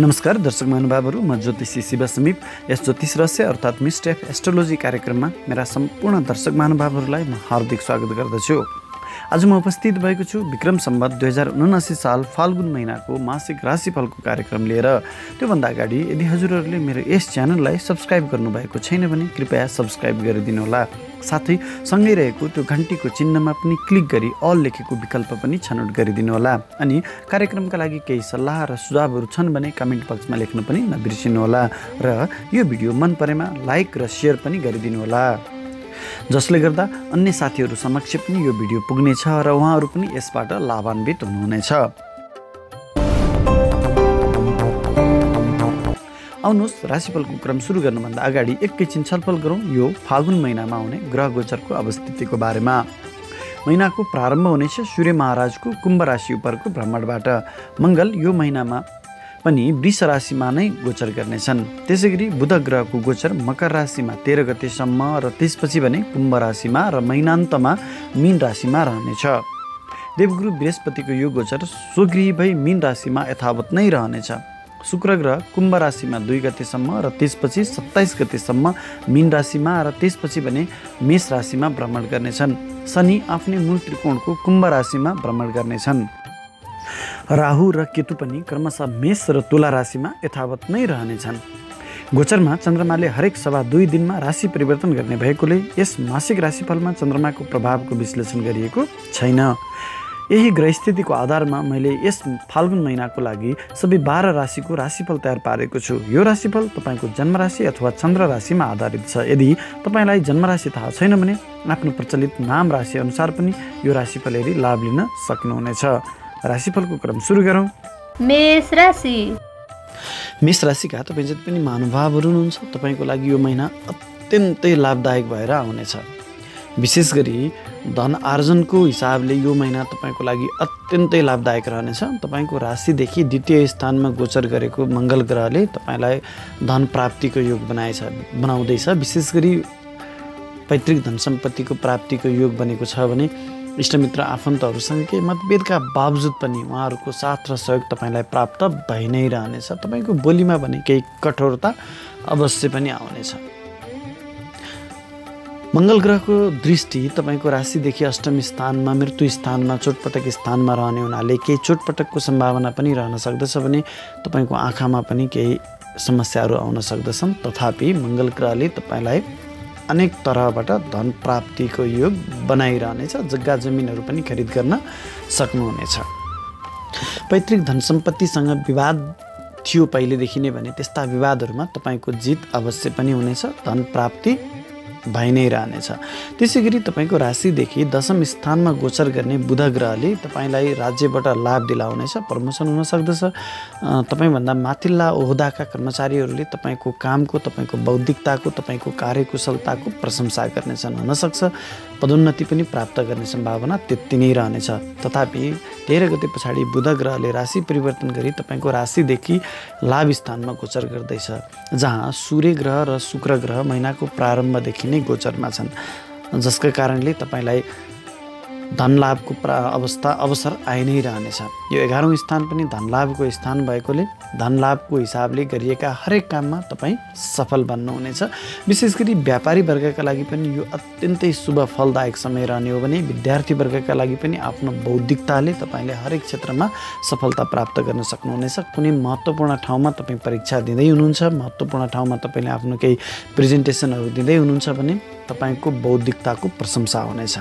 नमस्कार दर्शक महानुभावहरू, म ज्योतिषी शिव समीप यस ज्योतिष रहस्य अर्थात् मिस्ट्री अफ एस्ट्रोलोजी कार्यक्रममा मेरा सम्पूर्ण दर्शक महानुभावहरूलाई म हार्दिक स्वागत गर्दछु। आज म उपस्थित भएको छु विक्रम सम्वत 2079 साल फाल्गुन महिनाको मासिक राशिफलको कार्यक्रम लिएर। त्योभन्दा अगाडि यदि हजुरहरूले मेरो यस च्यानललाई सब्स्क्राइब गर्नुभएको छैन भने कृपया सब्स्क्राइब गरिदिनुहोला। साथै सँगै रहेको त्यो घन्टीको चिन्हमा पनि क्लिक गरी अल लेखेको विकल्प पनि छनौट गरिदिनुहोला। अनि कार्यक्रमका लागि केही सल्लाह र सुझावहरू छन् भने कमेन्ट बक्समा लेख्न पनि नबिर्सिनुहोला र यो भिडियो मन परेमा लाइक र सेयर पनि गरिदिनुहोला, जसले गर्दा अन्य साथीहरू समक्ष पनि यो भिडियो पुग्नेछ र उहाँहरू पनि यसबाट लाभान्वित हुनुहुनेछ। आउनुहोस् राशिफलको क्रम सुरु गर्नुभन्दा अगाडि एकैछिन छलफल गरौँ यो फाल्गुन महिनामा हुने ग्रह गोचरको अवस्थितिको बारेमा। महिनाको प्रारम्भ हुनेछ सूर्य महाराजको कुम्भ राशि उपरको भ्रमणबाट। मङ्गल यो महिनामा पनि वृष राशिमा नै गोचर गर्नेछन्। त्यसै गरी बुध ग्रहको गोचर मकर राशिमा 13 गतेसम्म र त्यसपछि भने कुम्भ राशिमा र महिनान्तमा मीन राशिमा रहनेछ। देवगुरु बृहस्पतिको यो गोचर स्वगृही भई मीन राशिमा यथावत नै रहनेछ। शुक्र ग्रह कुम्भ राशिमा 2 गतेसम्म र त्यसपछि 27 गतेसम्म मीन राशिमा र त्यसपछि भने मेष राशिमा भ्रमण गर्नेछन्। शनि आफ्नै मूल त्रिकोणको कुम्भ राशिमा भ्रमण गर्नेछन्। राहु र केतु पनि क्रमशः मेष र तुला राशिमा यथावत नै रहनेछन्। गोचरमा चन्द्रमाले हरेक सवा 2 दिनमा राशि परिवर्तन गर्ने भएकोले यस मासिक राशिफलमा चन्द्रमाको प्रभावको विश्लेषण गरिएको छैन। यही ग्रहस्थितिको आधारमा मैले यस फाल्गुन महिनाको लागि सबै 12 राशिको राशिफल तयार पारेको छु। यो राशिफल तपाईँको जन्मराशि अथवा चन्द्र राशिमा आधारित छ। यदि तपाईँलाई जन्मराशि थाहा छैन भने आफ्नो प्रचलित नाम राशि अनुसार पनि यो राशिफल हेरी लाभ लिन सक्नुहुनेछ। राशिफलको क्रम सुरु गरौँ। मेष राशि। मेष राशिका तपाईँ जति पनि महानुभावहरू हुनुहुन्छ, तपाईँको लागि यो महिना अत्यन्तै लाभदायक भएर आउनेछ। विशेष गरी धन आर्जनको हिसाबले यो महिना तपाईँको लागि अत्यन्तै लाभदायक रहनेछ। तपाईँको राशिदेखि द्वितीय स्थानमा गोचर गरेको मङ्गल ग्रहले तपाईँलाई धन प्राप्तिको योग बनाउँदैछ। विशेष गरी पैतृक धन सम्पत्तिको प्राप्तिको योग बनेको छ भने इष्टमित्र आफन्तहरूसँग केही मतभेदका बावजुद पनि उहाँहरूको साथ र सहयोग तपाईँलाई प्राप्त भइ नै रहनेछ। तपाईँको बोलीमा भने केही कठोरता अवश्य पनि आउनेछ। मङ्गल ग्रहको दृष्टि तपाईँको राशिदेखि अष्टम स्थानमा मृत्यु स्थानमा चोटपटक स्थानमा रहने हुनाले केही चोटपटकको सम्भावना पनि रहन सक्दछ भने तपाईँको आँखामा पनि केही समस्याहरू आउन सक्दछन्। तथापि मङ्गल ग्रहले तपाईँलाई अनेक तरहबाट धन प्राप्तिको योग बनाइरहनेछ। जग्गा जमिनहरू पनि खरिद गर्न सक्नुहुनेछ। पैतृक धन सम्पत्तिसँग विवाद थियो पहिलेदेखि नै भने त्यस्ता विवादहरूमा तपाईँको जित अवश्य पनि हुनेछ। धन प्राप्ति भइ नै रहनेछ। त्यसै गरी तपाईँको राशिदेखि दशम स्थानमा गोचर गर्ने बुध ग्रहले तपाईँलाई राज्यबाट लाभ दिलाउनेछ। प्रमोसन हुन सक्दछ। तपाईँभन्दा माथिल्ला ओहदाका कर्मचारीहरूले तपाईँको कामको, तपाईँको बौद्धिकताको, तपाईँको कार्यकुशलताको प्रशंसा गर्नेछन्। हुनसक्छ पदोन्नति पनि प्राप्त गर्ने सम्भावना त्यति नै रहनेछ। तथापि 13 गते पछाडि बुध ग्रहले राशि परिवर्तन गरी तपाईँको राशिदेखि लाभ स्थानमा गोचर गर्दैछ, जहाँ सूर्य ग्रह र शुक्र ग्रह महिनाको प्रारम्भदेखि नै गोचरमा छन्, जसका कारणले तपाईँलाई धन लाभको अवसर आइ नै रहनेछ। यो 11औं स्थान पनि धन लाभको स्थान भएकोले धन लाभको हिसाबले गरिएका हरेक काममा तपाईँ सफल बन्नुहुनेछ। विशेष गरी व्यापारी वर्गका लागि पनि यो अत्यन्तै शुभ फलदायक समय रहने हो भने विद्यार्थी वर्गका लागि पनि आफ्नो बौद्धिकताले तपाईँले हरेक क्षेत्रमा सफलता प्राप्त गर्न सक्नुहुनेछ। कुनै महत्त्वपूर्ण ठाउँमा तपाईँ परीक्षा दिँदै हुनुहुन्छ, महत्त्वपूर्ण ठाउँमा तपाईँले आफ्नो केही प्रेजेन्टेसनहरू दिँदै हुनुहुन्छ भने तपाईँको बौद्धिकताको प्रशंसा हुनेछ।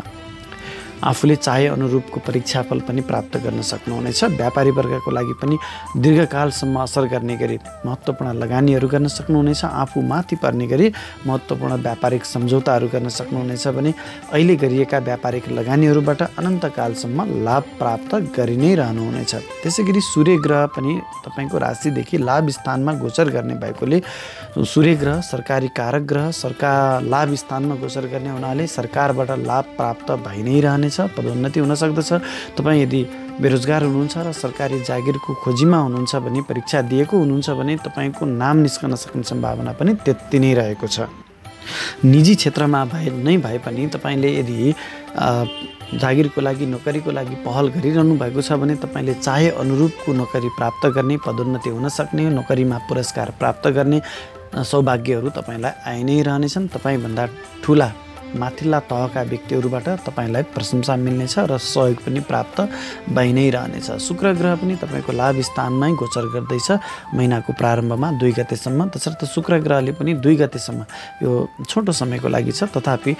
आफूले चाहे अनुरूपको परीक्षाफल पनि प्राप्त गर्न सक्नुहुनेछ। व्यापारी वर्गको लागि पनि दीर्घकालसम्म असर गर्ने गरी महत्त्वपूर्ण लगानीहरू गर्न सक्नुहुनेछ। आफू माथि पर्ने गरी महत्त्वपूर्ण व्यापारिक सम्झौताहरू गर्न सक्नुहुनेछ भने अहिले गरिएका व्यापारिक लगानीहरूबाट अनन्तकालसम्म लाभ प्राप्त गरि नै रहनुहुनेछ। त्यसै गरी सूर्य ग्रह पनि तपाईँको राशिदेखि लाभ स्थानमा गोचर गर्ने भएकोले सूर्य ग्रह सरकारी कारक ग्रह लाभ स्थानमा गोचर गर्ने हुनाले सरकारबाट लाभ प्राप्त भइ नै रहने, पदोन्नति हुन सक्दछ। तपाईँ यदि बेरोजगार हुनुहुन्छ र सरकारी जागिरको खोजीमा हुनुहुन्छ भने, परीक्षा दिएको हुनुहुन्छ भने तपाईँको नाम निस्कन सक्ने सम्भावना पनि त्यति नै रहेको छ। निजी क्षेत्रमा भए पनि तपाईँले यदि जागिरको लागि नोकरीको लागि पहल गरिरहनु भएको छ भने तपाईँले चाहे अनुरूपको नोकरी प्राप्त गर्ने, पदोन्नति हुन सक्ने, नोकरीमा पुरस्कार प्राप्त गर्ने सौभाग्यहरू तपाईँलाई आइ नै रहनेछन्। तपाईँभन्दा ठुला माथिल्ला तहका व्यक्तिहरूबाट तपाईँलाई प्रशंसा मिल्नेछ र सहयोग पनि प्राप्त भइ नै रहनेछ। शुक्र ग्रह पनि तपाईँको लाभ स्थानमै गोचर गर्दैछ महिनाको प्रारम्भमा 2 गतेसम्म। तसर्थ शुक्र ग्रहले पनि 2 गतेसम्म यो छोटो समयको लागि छ, तथापि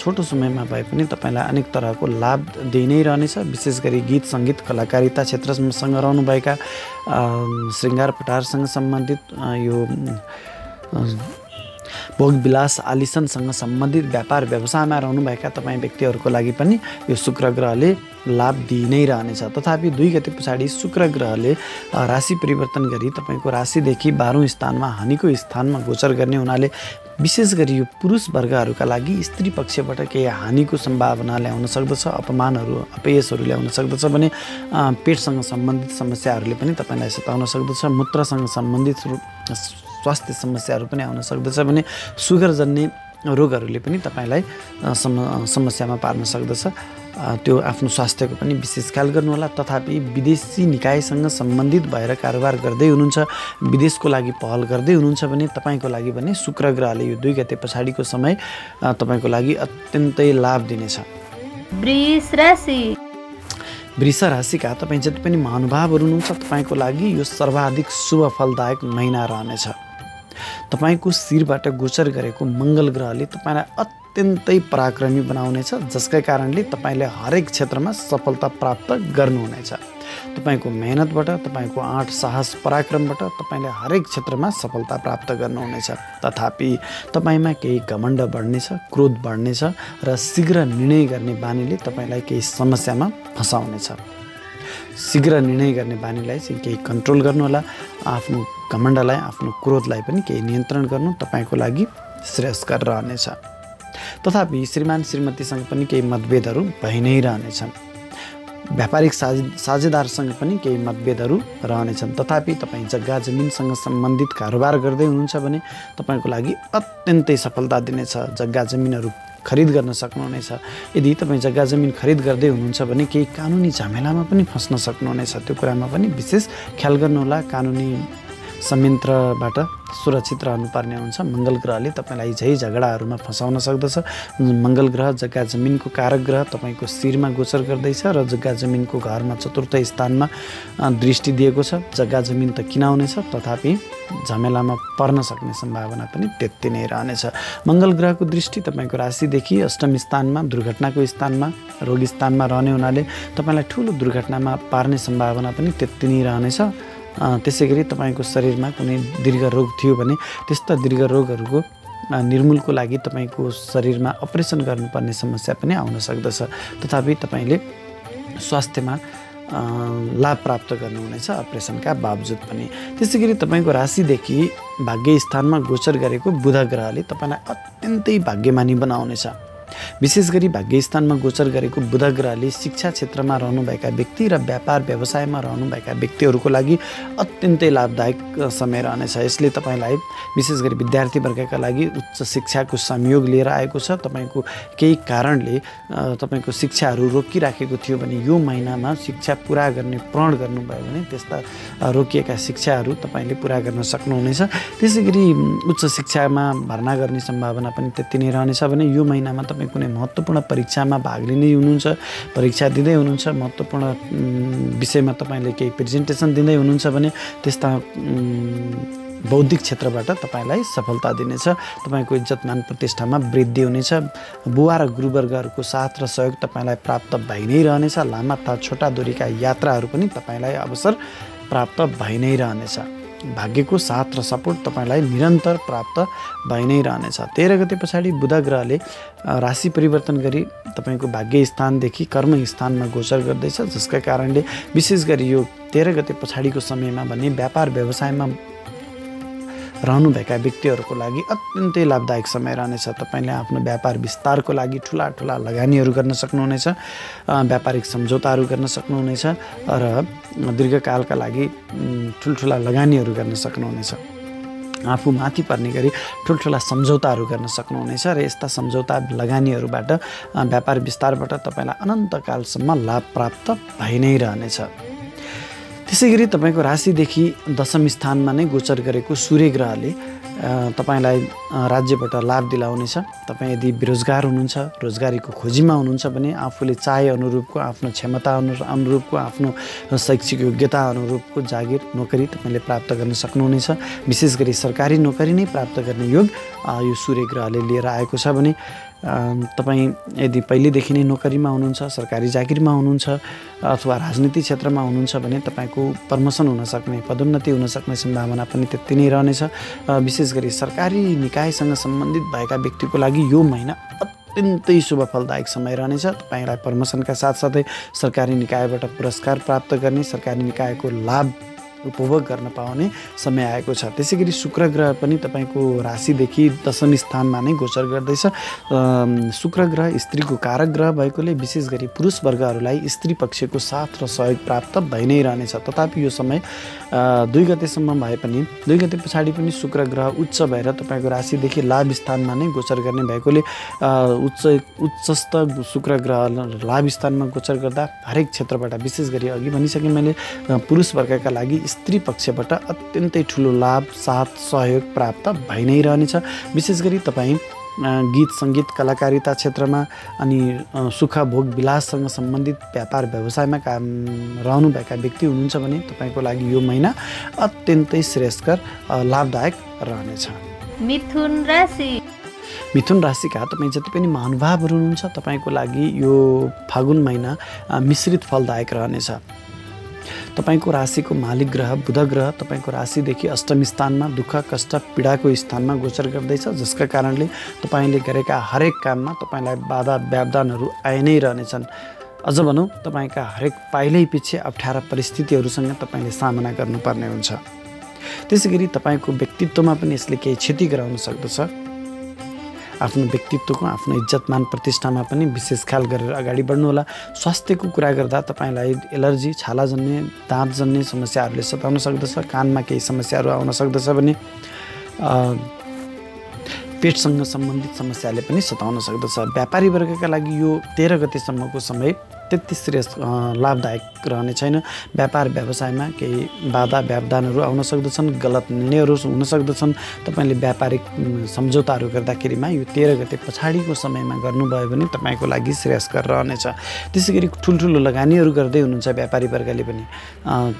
छोटो समयमा भए पनि तपाईँलाई अनेक तरहको लाभ दिइ नै रहनेछ। विशेष गरी गीत सङ्गीत कलाकारिता क्षेत्रसँग रहनुभएका, श्रृङ्गार पटारसँग सम्बन्धित, यो भोगविलास आलिसनसँग सम्बन्धित व्यापार व्यवसायमा रहनुभएका तपाईँ व्यक्तिहरूको लागि पनि यो शुक्र ग्रहले लाभ दिइ नै रहनेछ। तथापि 2 गते पछाडि शुक्र ग्रहले राशि परिवर्तन गरी तपाईँको राशिदेखि 12औं स्थानमा हानिको स्थानमा गोचर गर्ने हुनाले विशेष गरी यो पुरुष वर्गहरूका लागि स्त्री पक्षबाट केही हानिको सम्भावना ल्याउन सक्दछ, अपमानहरू अपयशहरू ल्याउन सक्दछ भने पेटसँग सम्बन्धित समस्याहरूले पनि तपाईँलाई सताउन सक्दछ। मूत्रसँग सम्बन्धित स्वास्थ्य समस्याहरू पनि आउन सक्दछ भने सुगरजन्य रोगहरूले पनि तपाईँलाई समस्यामा पार्न सक्दछ। त्यो आफ्नो स्वास्थ्यको पनि विशेष ख्याल गर्नुहोला। तथापि विदेशी निकायसँग सम्बन्धित भएर कारोबार गर्दै हुनुहुन्छ, विदेशको लागि पहल गर्दै हुनुहुन्छ भने तपाईँको लागि भने शुक्र ग्रहले यो 2 गते पछाडिको समय तपाईँको लागि अत्यन्तै लाभ दिनेछ। वृष राशिका तपाईँ जति पनि महानुभावहरू हुनुहुन्छ तपाईँको लागि यो सर्वाधिक शुभ फलदायक महिना रहनेछ। तपाईँको शिरबाट गोचर गरेको मङ्गल ग्रहले तपाईँलाई अत्यन्तै पराक्रमी बनाउनेछ, जसकै कारणले तपाईँले हरेक क्षेत्रमा सफलता प्राप्त गर्नुहुनेछ। तपाईँको मेहनतबाट, तपाईँको आँट साहस पराक्रमबाट तपाईँले हरेक क्षेत्रमा सफलता प्राप्त गर्नुहुनेछ। तथापि तपाईँमा केही घमण्ड बढ्नेछ, क्रोध बढ्नेछ र शीघ्र निर्णय गर्ने बानीले तपाईँलाई केही समस्यामा फसाउनेछ। शीघ्र निर्णय गर्ने बानीलाई चाहिँ केही कन्ट्रोल गर्नुहोला। आफ्नो घमण्डलाई, आफ्नो क्रोधलाई पनि केही नियन्त्रण गर्नु तपाईँको लागि श्रेयस्कर रहनेछ। तथापि श्रीमान श्रीमतीसँग पनि केही मतभेदहरू भइ नै रहनेछन्। व्यापारिक साझेदारसँग पनि केही मतभेदहरू रहनेछन्। तथापि तपाईँ जग्गा जमिनसँग सम्बन्धित कारोबार गर्दै हुनुहुन्छ भने तपाईँको लागि अत्यन्तै सफलता दिनेछ। जग्गा जमिनहरू खरिद गर्न सक्नुहुनेछ। यदि तपाईँ जग्गा जमिन खरिद गर्दै हुनुहुन्छ भने केही कानुनी झमेलामा पनि फस्न सक्नुहुनेछ। त्यो कुरामा पनि विशेष ख्याल गर्नुहोला। कानुनी संयन्त्रबाट सुरक्षित रहनुपर्ने हुन्छ। मङ्गल ग्रहले तपाईँलाई झै झगडाहरूमा फसाउन सक्दछ। मङ्गल ग्रह जग्गा जमिनको कारक ग्रह तपाईँको शिरमा गोचर गर्दैछ र जग्गा जमिनको घरमा 4थ स्थानमा दृष्टि दिएको छ। जग्गा जमिन त किनाउनेछ, तथापि झमेलामा पर्न सक्ने सम्भावना पनि त्यति नै रहनेछ। मङ्गल ग्रहको दृष्टि तपाईँको राशिदेखि 8म स्थानमा, दुर्घटनाको स्थानमा, रोग स्थानमा रहने हुनाले तपाईँलाई ठुलो दुर्घटनामा पार्ने सम्भावना पनि त्यति नै रहनेछ। त्यसै गरी तपाईँको शरीरमा कुनै दीर्घ रोग थियो भने त्यस्ता दीर्घ रोगहरूको निर्मूलको लागि तपाईँको शरीरमा अपरेसन गर्नुपर्ने समस्या पनि आउन सक्दछ। तथापि तपाईँले स्वास्थ्यमा लाभ प्राप्त गर्नुहुनेछ अपरेसनका बावजुद पनि। त्यसै गरी तपाईँको राशिदेखि भाग्य स्थानमा गोचर गरेको बुध ग्रहले तपाईँलाई अत्यन्तै भाग्यमानी बनाउनेछ। विशेष गरी भाग्य स्थानमा गोचर गरेको बुध ग्रहले शिक्षा क्षेत्रमा रहनुभएका व्यक्ति र व्यापार व्यवसायमा रहनुभएका व्यक्तिहरूको लागि अत्यन्तै लाभदायक समय रहनेछ। यसले तपाईँलाई विशेष गरी विद्यार्थी वर्गका लागि उच्च शिक्षाको संयोग लिएर आएको छ। तपाईँको केही कारणले तपाईँको शिक्षाहरू रोकिराखेको थियो भने यो महिनामा शिक्षा पुरा गर्ने प्रण गर्नुभयो भने त्यस्ता रोकिएका शिक्षाहरू तपाईँले पुरा गर्न सक्नुहुनेछ। त्यसै गरी उच्च शिक्षामा भर्ना गर्ने सम्भावना पनि त्यति नै रहनेछ भने यो महिनामा तपाईँ कुनै महत्त्वपूर्ण परीक्षामा भाग लिँदै हुनुहुन्छ, परीक्षा दिँदै हुनुहुन्छ, महत्त्वपूर्ण विषयमा तपाईँले केही प्रेजेन्टेसन दिँदै हुनुहुन्छ भने त्यस्ता बौद्धिक क्षेत्रबाट तपाईँलाई सफलता दिनेछ। तपाईँको इज्जत मान प्रतिष्ठामा वृद्धि हुनेछ। बुवा र गुरुवर्गहरूको साथ र सहयोग तपाईँलाई प्राप्त भइ नै रहनेछ। लामा तथा छोटा दूरीका यात्राहरू पनि तपाईँलाई अवसर प्राप्त भइ नै रहनेछ। भाग्यको साथ र सपोर्ट तपाईँलाई निरन्तर प्राप्त भइ नै रहनेछ। 13 गते पछाडि बुध ग्रहले राशि परिवर्तन गरी तपाईँको भाग्य स्थानदेखि कर्म स्थानमा गोचर गर्दैछ, जसका कारणले विशेष गरी यो 13 गते पछाडिको समयमा भने व्यापार व्यवसायमा रहनुभएका व्यक्तिहरूको लागि अत्यन्तै लाभदायक समय रहनेछ। तपाईँले आफ्नो व्यापार विस्तारको लागि ठुला ठुला लगानीहरू गर्न सक्नुहुनेछ, व्यापारिक सम्झौताहरू गर्न सक्नुहुनेछ र दीर्घकालका लागि ठुल्ठुला लगानीहरू गर्न सक्नुहुनेछ। आफू माथि पर्ने गरी ठुल्ठुला सम्झौताहरू गर्न सक्नुहुनेछ र यस्ता सम्झौता लगानीहरूबाट व्यापार विस्तारबाट तपाईँलाई अनन्तकालसम्म लाभ प्राप्त भइ नै रहनेछ। त्यसै गरी तपाईँको राशिदेखि दशम स्थानमा नै गोचर गरेको सूर्य ग्रहले तपाईँलाई राज्यबाट लाभ दिलाउनेछ। तपाईँ यदि बेरोजगार हुनुहुन्छ, रोजगारीको खोजीमा हुनुहुन्छ भने आफूले चाहे अनुरूपको, आफ्नो क्षमता अनुरूपको, आफ्नो शैक्षिक योग्यता अनुरूपको जागिर नोकरी तपाईँले प्राप्त गर्न सक्नुहुनेछ। विशेष गरी सरकारी नोकरी नै प्राप्त गर्ने योग यो सूर्य ग्रहले लिएर आएको छ भने तपाईँ यदि पहिलेदेखि नै नोकरीमा हुनुहुन्छ, सरकारी जागिरमा हुनुहुन्छ अथवा राजनीति क्षेत्रमा हुनुहुन्छ भने तपाईँको प्रमोसन हुन सक्ने, पदोन्नति हुन सक्ने सम्भावना पनि त्यति नै रहनेछ। विशेष गरी सरकारी निकायसँग सम्बन्धित भएका व्यक्तिको लागि यो महिना अत्यन्तै शुभ फलदायक समय रहनेछ। तपाईँलाई प्रमोसनका साथसाथै सरकारी निकायबाट पुरस्कार प्राप्त गर्ने, सरकारी निकायको लाभ उपभोग गर्न पाउने समय आएको छ। त्यसै गरी शुक्र ग्रह पनि तपाईँको राशिदेखि दशम स्थानमा नै गोचर गर्दैछ। शुक्र ग्रह स्त्रीको कारक ग्रह भएकोले विशेष गरी पुरुष वर्गहरूलाई स्त्री पक्षको साथ र सहयोग प्राप्त भइ नै रहनेछ। तथापि यो समय 2 गतेसम्म भए पनि 2 गते पछाडि पनि शुक्र ग्रह उच्च भएर तपाईँको राशिदेखि लाभ स्थानमा नै गोचर गर्ने भएकोले उच्चस्थ शुक्र ग्रह लाभ स्थानमा गोचर गर्दा हरेक क्षेत्रबाट विशेष गरी अघि भनिसकेँ मैले पुरुष वर्गका लागि स्त्री पक्षबाट अत्यन्तै ठुलो लाभ साथ सहयोग प्राप्त भइ नै रहनेछ। विशेष गरी तपाईँ गीत सङ्गीत कलाकारिता क्षेत्रमा अनि सुख भोग विलाससँग सम्बन्धित व्यापार व्यवसायमा काम रहनुभएका व्यक्ति हुनुहुन्छ भने तपाईँको लागि यो महिना अत्यन्तै श्रेयस्कर लाभदायक रहनेछ। मिथुन राशि। मिथुन राशिका तपाईँ जति पनि महानुभावहरू हुनुहुन्छ तपाईँको लागि यो फागुन महिना मिश्रित फलदायक रहनेछ। तपाईँको राशिको मालिक ग्रह बुध ग्रह तपाईँको राशिदेखि अष्टम स्थानमा दुःख कष्ट पीडाको स्थानमा गोचर गर्दैछ, जसका कारणले तपाईँले गरेका हरेक काममा तपाईँलाई बाधा व्यवधानहरू आइ नै रहनेछन्। अझ भनौँ तपाईँका हरेक पाइलै पछि अप्ठ्यारा परिस्थितिहरूसँग तपाईँले सामना गर्नुपर्ने हुन्छ। त्यसै गरी तपाईँको व्यक्तित्वमा पनि यसले केही क्षति गराउन सक्दछ। आफ्नो व्यक्तित्वको, आफ्नो इज्जतमान प्रतिष्ठामा पनि विशेष ख्याल गरेर अगाडि बढ्नुहोला। स्वास्थ्यको कुरा गर्दा तपाईँलाई एलर्जी, छाला जन्ने, दाँत जन्ने समस्याहरूले सताउन सक्दछ। कानमा केही समस्याहरू आउन सक्दछ भने पेटसँग सम्बन्धित समस्याले पनि सताउन सक्दछ। व्यापारी वर्गका लागि यो 13 गतेसम्मको समय त्यति श्रेष्ठ लाभदायक रहने छैन। व्यापार व्यवसायमा केही बाधा व्यवधानहरू आउन सक्दछन्, गलत निर्णयहरू हुन सक्दछन्। तपाईँले व्यापारिक सम्झौताहरू गर्दाखेरिमा यो 13 गते पछाडिको समयमा गर्नुभयो भने तपाईँको लागि श्रेयस्कर रहनेछ। त्यसै गरी ठुल्ठुलो लगानीहरू गर्दै हुनुहुन्छ व्यापारी वर्गले पनि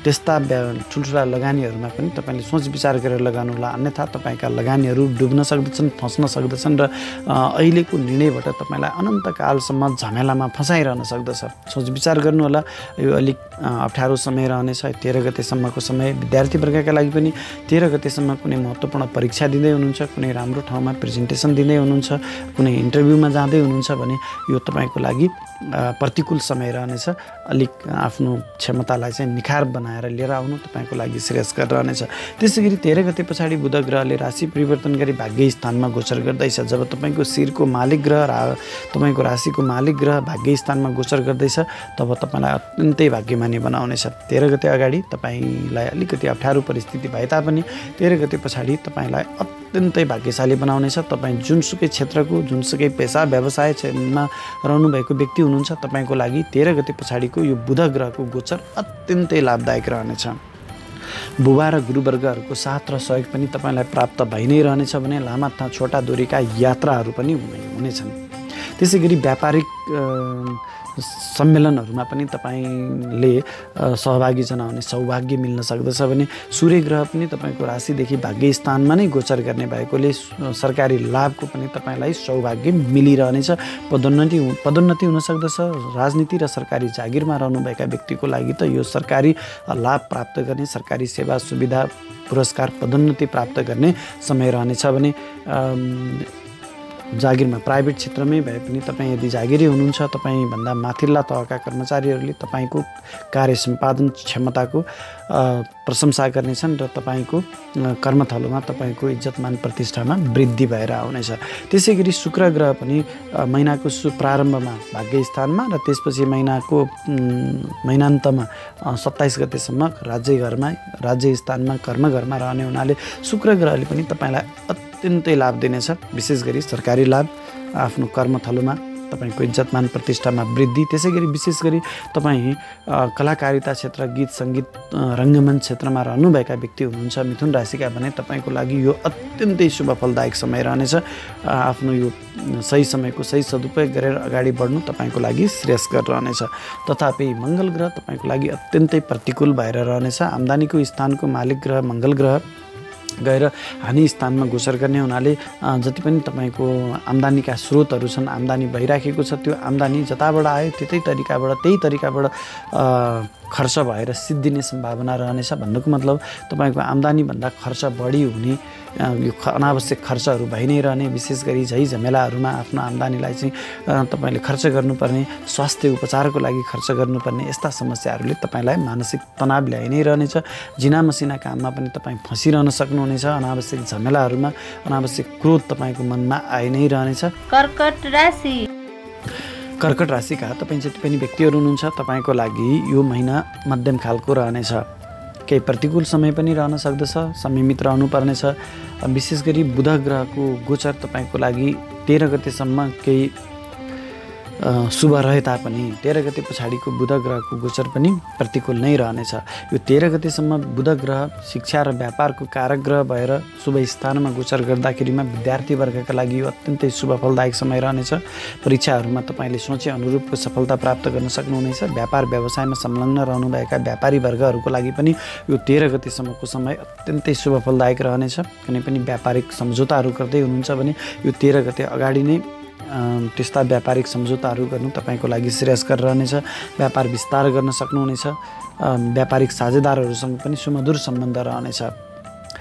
त्यस्ता ठुल्ठुला लगानीहरूमा पनि तपाईँले सोच विचार गरेर लगाउनुहोला, अन्यथा तपाईँका लगानीहरू डुब्न सक्दछन्, फस्न सक्दछन् र अहिलेको निर्णयबाट तपाईँलाई अनन्तकालसम्म झमेलामा फसाइरहन सक्दछ। सोच विचार गर्नु होला। यो अलिक अप्ठ्यारो समय रहनेछ 13 गतेसम्मको समय। विद्यार्थी वर्गका लागि पनि 13 गतेसम्म कुनै महत्त्वपूर्ण परीक्षा दिँदै हुनुहुन्छ, कुनै राम्रो ठाउँमा प्रेजेन्टेसन दिँदै हुनुहुन्छ, कुनै इन्टरभ्यूमा जाँदै हुनुहुन्छ भने यो तपाईँको लागि प्रतिकूल समय रहनेछ। अलिक आफ्नो क्षमतालाई चाहिँ निखार बनाएर लिएर आउनु तपाईँको लागि श्रेयस्कर रहनेछ। त्यसै गरी 13 गते पछाडि बुध ग्रहले राशि परिवर्तन गरी भाग्य स्थानमा गोचर गर्दैछ। जब तपाईँको शिरको मालिक ग्रह तपाईँको राशिको मालिक ग्रह भाग्य स्थानमा गोचर गर्दैछ तब तपाईँलाई अत्यन्तै भाग्यमानी बनाउनेछ। 13 गते अगाडि तपाईँलाई अलिकति अप्ठ्यारो परिस्थिति भए तापनि 13 गते पछाडि तपाईँलाई अत्यन्तै भाग्यशाली बनाउनेछ। तपाईँ जुनसुकै क्षेत्रको, जुनसुकै पेसा व्यवसायमा रहनुभएको व्यक्ति हुनुहुन्छ तपाईँको लागि 13 गते पछाडिको यो बुध ग्रहको गोचर अत्यन्तै लाभदायक रहनेछ। बुबा र गुरुवर्गहरूको साथ र सहयोग पनि तपाईँलाई प्राप्त भइ नै रहनेछ भने लामा तथा छोटा दूरीका यात्राहरू पनि हुनेछन्। त्यसै गरी व्यापारिक सम्मेलनहरूमा पनि तपाईँले सहभागी जनाउने सौभाग्य मिल्न सक्दछ भने सूर्य ग्रह पनि तपाईँको राशिदेखि भाग्य स्थानमा नै गोचर गर्ने भएकोले सरकारी लाभको पनि तपाईँलाई सौभाग्य मिलिरहनेछ। पदोन्नति हुन सक्दछ। राजनीति र सरकारी जागिरमा रहनुभएका व्यक्तिको लागि त यो सरकारी लाभ प्राप्त गर्ने, सरकारी सेवा सुविधा पुरस्कार पदोन्नति प्राप्त गर्ने समय रहनेछ भने जागिरमा प्राइभेट क्षेत्रमै भए पनि तपाईँ यदि जागिरी हुनुहुन्छ, तपाईँभन्दा माथिल्ला तहका कर्मचारीहरूले तपाईँको कार्य सम्पादन क्षमताको प्रशंसा गर्नेछन् र तपाईँको कर्मथलोमा तपाईँको इज्जतमान प्रतिष्ठामा वृद्धि भएर आउनेछ। त्यसै गरी शुक्र ग्रह पनि महिनाको प्रारम्भमा भाग्य स्थानमा र त्यसपछि महिनान्तमा 27 गतेसम्म राज्य स्थानमा कर्मघरमा रहने हुनाले शुक्र ग्रहले पनि तपाईँलाई अत्यन्तै लाभ दिनेछ। विशेष गरी सरकारी लाभ, आफ्नो कर्मथलोमा तपाईँको इज्जतमान प्रतिष्ठामा वृद्धि। त्यसै गरी विशेष गरी तपाईँ कलाकारिता क्षेत्र, गीत सङ्गीत, रङ्गमञ्च क्षेत्रमा रहनुभएका व्यक्ति हुनुहुन्छ मिथुन राशिका भने तपाईँको लागि यो अत्यन्तै शुभ फलदायक समय रहनेछ। आफ्नो यो सही समयको सही सदुपयोग गरेर अगाडि बढ्नु तपाईँको लागि श्रेयस्कर रहनेछ। तथापि मङ्गल ग्रह तपाईँको लागि अत्यन्तै प्रतिकूल भएर रहनेछ। आम्दानीको स्थानको मालिक ग्रह मङ्गल ग्रह गएर हानि स्थानमा गोचर गर्ने हुनाले जति पनि तपाईँको आम्दानीका स्रोतहरू छन्, आम्दानी भइराखेको छ, त्यो आम्दानी जताबाट आयो त्यही तरिकाबाट खर्च भएर सिद्धिने सम्भावना रहनेछ। भन्नुको मतलब तपाईँको आम्दानीभन्दा खर्च बढी हुने, यो अनावश्यक खर्चहरू भइ नै रहने, विशेष गरी झैझमेलाहरूमा आफ्नो आम्दानीलाई चाहिँ तपाईँले खर्च गर्नुपर्ने, स्वास्थ्य उपचारको लागि खर्च गर्नुपर्ने, यस्ता समस्याहरूले तपाईँलाई मानसिक तनाव ल्याइ नै रहनेछ। जिना मसिना काममा पनि तपाईँ फँसिरहन सक्नुहुनेछ। अनावश्यक झमेलाहरूमा अनावश्यक क्रोध तपाईँको मनमा आइ नै रहनेछ। कर्कट राशिका तपाईँ जति पनि व्यक्तिहरू हुनुहुन्छ तपाईँको लागि यो महिना मध्यम खालको रहनेछ। केही प्रतिकूल समय पनि रहन सक्दछ, संयमित रहनुपर्नेछ। विशेष गरी बुध ग्रहको गोचर तपाईँको लागि 13 गतेसम्म केही शुभ रहे तापनि 13 गते पछाडिको बुध ग्रहको गोचर पनि प्रतिकूल नै रहनेछ। यो 13 गतेसम्म बुध ग्रह शिक्षा र व्यापारको कारक ग्रह भएर शुभ स्थानमा गोचर गर्दाखेरिमा विद्यार्थी वर्गका लागि यो अत्यन्तै शुभ फलदायक समय रहनेछ। परीक्षाहरूमा तपाईँले सोचे अनुरूपको सफलता प्राप्त गर्न सक्नुहुनेछ। व्यापार व्यवसायमा संलग्न रहनुभएका व्यापारी वर्गहरूको लागि पनि यो 13 गतेसम्मको समय अत्यन्तै शुभ फलदायक रहनेछ। कुनै पनि व्यापारिक सम्झौताहरू गर्दै हुनुहुन्छ भने यो 13 गते अगाडि नै त्यस्ता व्यापारिक सम्झौताहरू गर्नु तपाईँको लागि श्रेयस्कर रहनेछ। व्यापार विस्तार गर्न सक्नुहुनेछ। व्यापारिक साझेदारहरूसँग पनि सुमधुर सम्बन्ध रहनेछ।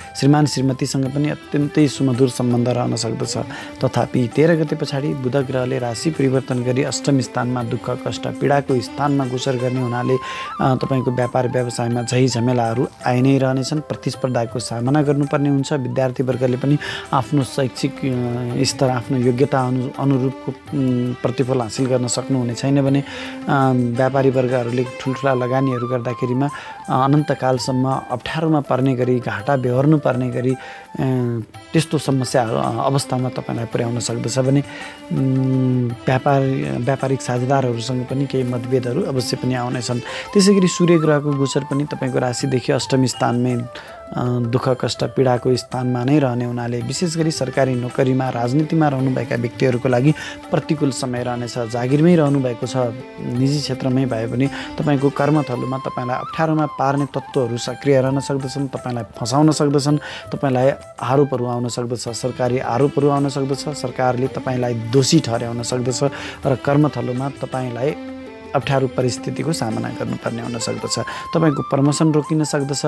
श्रीमान श्रीमतीसँग पनि अत्यन्तै सुमधुर सम्बन्ध रहन सक्दछ। तथापि 13 गते पछाडि बुध ग्रहले राशि परिवर्तन गरी अष्टम स्थानमा दुःख कष्ट पीडाको स्थानमा गोचर गर्ने हुनाले तपाईँको व्यापार व्यवसायमा झैझमेलाहरू आइ नै रहनेछन्। प्रतिस्पर्धाको सामना गर्नुपर्ने हुन्छ। विद्यार्थी वर्गले पनि आफ्नो शैक्षिक स्तर, आफ्नो योग्यता अनुरूपको प्रतिफल हासिल गर्न सक्नुहुने छैन भने व्यापारी वर्गहरूले ठुल्ठुला लगानीहरू गर्दाखेरिमा अनन्तकालसम्म अप्ठ्यारोमा पर्ने गरी, घाटा बेहोर्नु पर्ने गरी त्यस्तो समस्याहरू अवस्थामा तपाईँलाई पुर्याउन सक्दछ भने व्यापारिक साझेदारहरूसँग पनि केही मतभेदहरू अवश्य पनि आउनेछन्। त्यसै गरी सूर्य ग्रहको गोचर पनि तपाईँको राशिदेखि अष्टम स्थानमै दुःख कष्ट पीडाको स्थानमा नै रहने हुनाले विशेष गरी सरकारी नोकरीमा, राजनीतिमा रहनुभएका व्यक्तिहरूको लागि प्रतिकूल समय रहनेछ। जागिरमै रहनुभएको छ, निजी क्षेत्रमै भए पनि तपाईँको कर्मथलोमा तपाईँलाई अप्ठ्यारोमा पार्ने तत्त्वहरू सक्रिय रहन सक्दछन्, तपाईँलाई फसाउन सक्दछन्, तपाईँलाई आरोपहरू आउन सक्दछ, सरकारी आरोपहरू आउन सक्दछ, सरकारले तपाईँलाई दोषी ठहर्याउन सक्दछ र कर्मथलोमा तपाईँलाई अप्ठ्यारो परिस्थितिको सामना गर्नुपर्ने हुन सक्दछ। तपाईँको प्रमोसन रोकिन सक्दछ।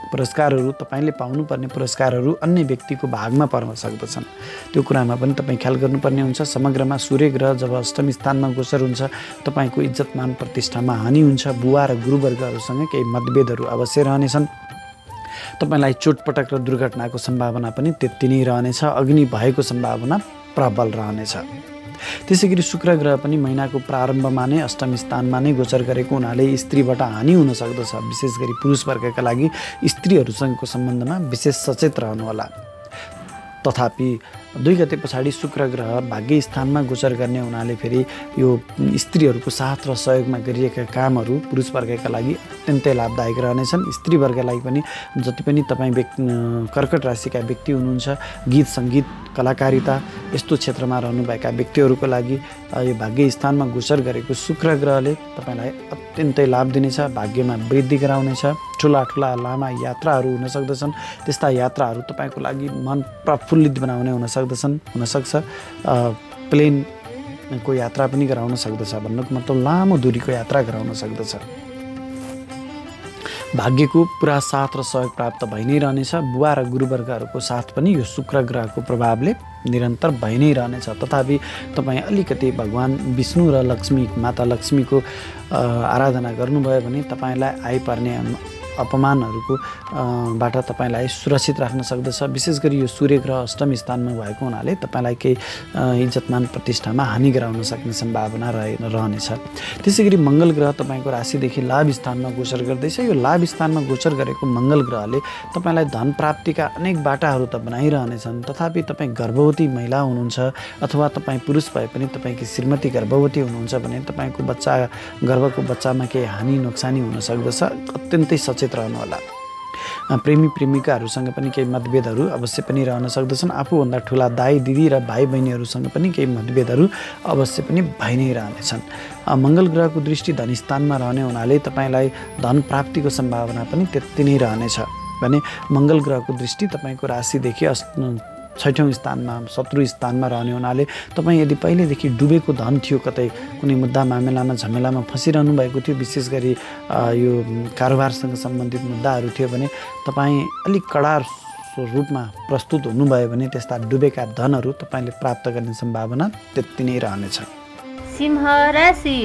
पुरस्कारहरू तपाईँले पाउनुपर्ने पुरस्कारहरू अन्य व्यक्तिको भागमा पर्न सक्दछन्। त्यो कुरामा पनि तपाईँ ख्याल गर्नुपर्ने हुन्छ। समग्रमा सूर्य ग्रह जब अष्टम स्थानमा गोचर हुन्छ तपाईँको इज्जतमान प्रतिष्ठामा हानि हुन्छ। बुवा र गुरुवर्गहरूसँग केही मतभेदहरू अवश्य रहनेछन्। तपाईँलाई चोटपटक र दुर्घटनाको सम्भावना पनि त्यति नै रहनेछ। अग्नि भएको सम्भावना प्रबल रहनेछ। त्यसै गरी शुक्र ग्रह पनि महिनाको प्रारम्भमा नै अष्टम स्थानमा नै गोचर गरेको हुनाले स्त्रीबाट हानि हुन सक्दछ। विशेष गरी पुरुष वर्गका लागि स्त्रीहरूसँगको सम्बन्धमा विशेष सचेत रहनुहोला। तथापि 2 गते पछाडि शुक्र ग्रह भाग्य स्थानमा गोचर गर्ने हुनाले फेरि यो स्त्रीहरूको साथ र सहयोगमा गरिएका कामहरू पुरुष वर्गका लागि अत्यन्तै लाभदायक रहनेछन्। स्त्री वर्गलाई पनि जति पनि तपाईँ कर्कट राशिका व्यक्ति हुनुहुन्छ, गीत सङ्गीत कलाकारिता यस्तो क्षेत्रमा रहनुभएका व्यक्तिहरूको लागि यो भाग्य स्थानमा गोचर गरेको शुक्र ग्रहले तपाईँलाई अत्यन्तै लाभ दिनेछ। भाग्यमा वृद्धि गराउनेछ। ठुला ठुला लामा यात्राहरू हुन सक्दछन्। त्यस्ता यात्राहरू तपाईँको लागि मन प्रफुल्लित बनाउने हुनसक्छ। प्लेनको यात्रा पनि गराउन सक्दछ। भन्नुको मतलब लामो दूरीको यात्रा गराउन सक्दछ। भाग्यको पुरा साथ र सहयोग प्राप्त भइ नै रहनेछ। बुवा र गुरुवर्गहरूको साथ पनि यो शुक्र ग्रहको प्रभावले निरन्तर भइ नै रहनेछ। तथापि तपाईँ अलिकति भगवान् विष्णु र लक्ष्मी, माता लक्ष्मीको आराधना गर्नुभयो भने तपाईँलाई आइपर्ने अपमानहरूको बाट तपाईँलाई सुरक्षित राख्न सक्दछ। विशेष गरी यो सूर्य ग्रह अष्टम स्थानमा भएको हुनाले तपाईँलाई केही इज्जतमान प्रतिष्ठामा हानि गराउन सक्ने सम्भावना रहनेछ। त्यसै गरी मङ्गल ग्रह तपाईँको राशिदेखि लाभ स्थानमा गोचर गर्दैछ। यो लाभ स्थानमा गोचर गरेको मङ्गल ग्रहले तपाईँलाई धन प्राप्तिका अनेक बाटाहरू त बनाइरहनेछन्, तथापि तपाईँ गर्भवती महिला हुनुहुन्छ अथवा तपाईँ पुरुष भए पनि तपाईँकी श्रीमती गर्भवती हुनुहुन्छ भने तपाईँको गर्भको बच्चामा केही हानि नोक्सानी हुन सक्दछ। अत्यन्तै सचेत रहनुहोला। प्रेमी प्रेमिकाहरूसँग पनि केही मतभेदहरू अवश्य पनि रहन सक्दछन्। आफूभन्दा ठुला दाइ दिदी र भाइ बहिनीहरूसँग पनि केही मतभेदहरू अवश्य पनि भइ नै रहनेछन्। मङ्गल ग्रहको दृष्टि धनस्थानमा रहने हुनाले तपाईँलाई धन प्राप्तिको सम्भावना पनि त्यति नै रहनेछ भने मङ्गल ग्रहको दृष्टि तपाईँको राशिदेखि 6औँ स्थानमा शत्रु स्थानमा रहने हुनाले तपाईँ यदि पहिलेदेखि डुबेको धन थियो, कतै कुनै मुद्दा मामिलामा झमेलामा फसिरहनु भएको थियो, विशेष गरी यो कारोबारसँग सम्बन्धित मुद्दाहरू थियो भने तपाईँ अलिक कडा रूपमा प्रस्तुत हुनुभयो भने त्यस्ता डुबेका धनहरू तपाईँले प्राप्त गर्ने सम्भावना त्यति नै रहनेछ। सिंह राशि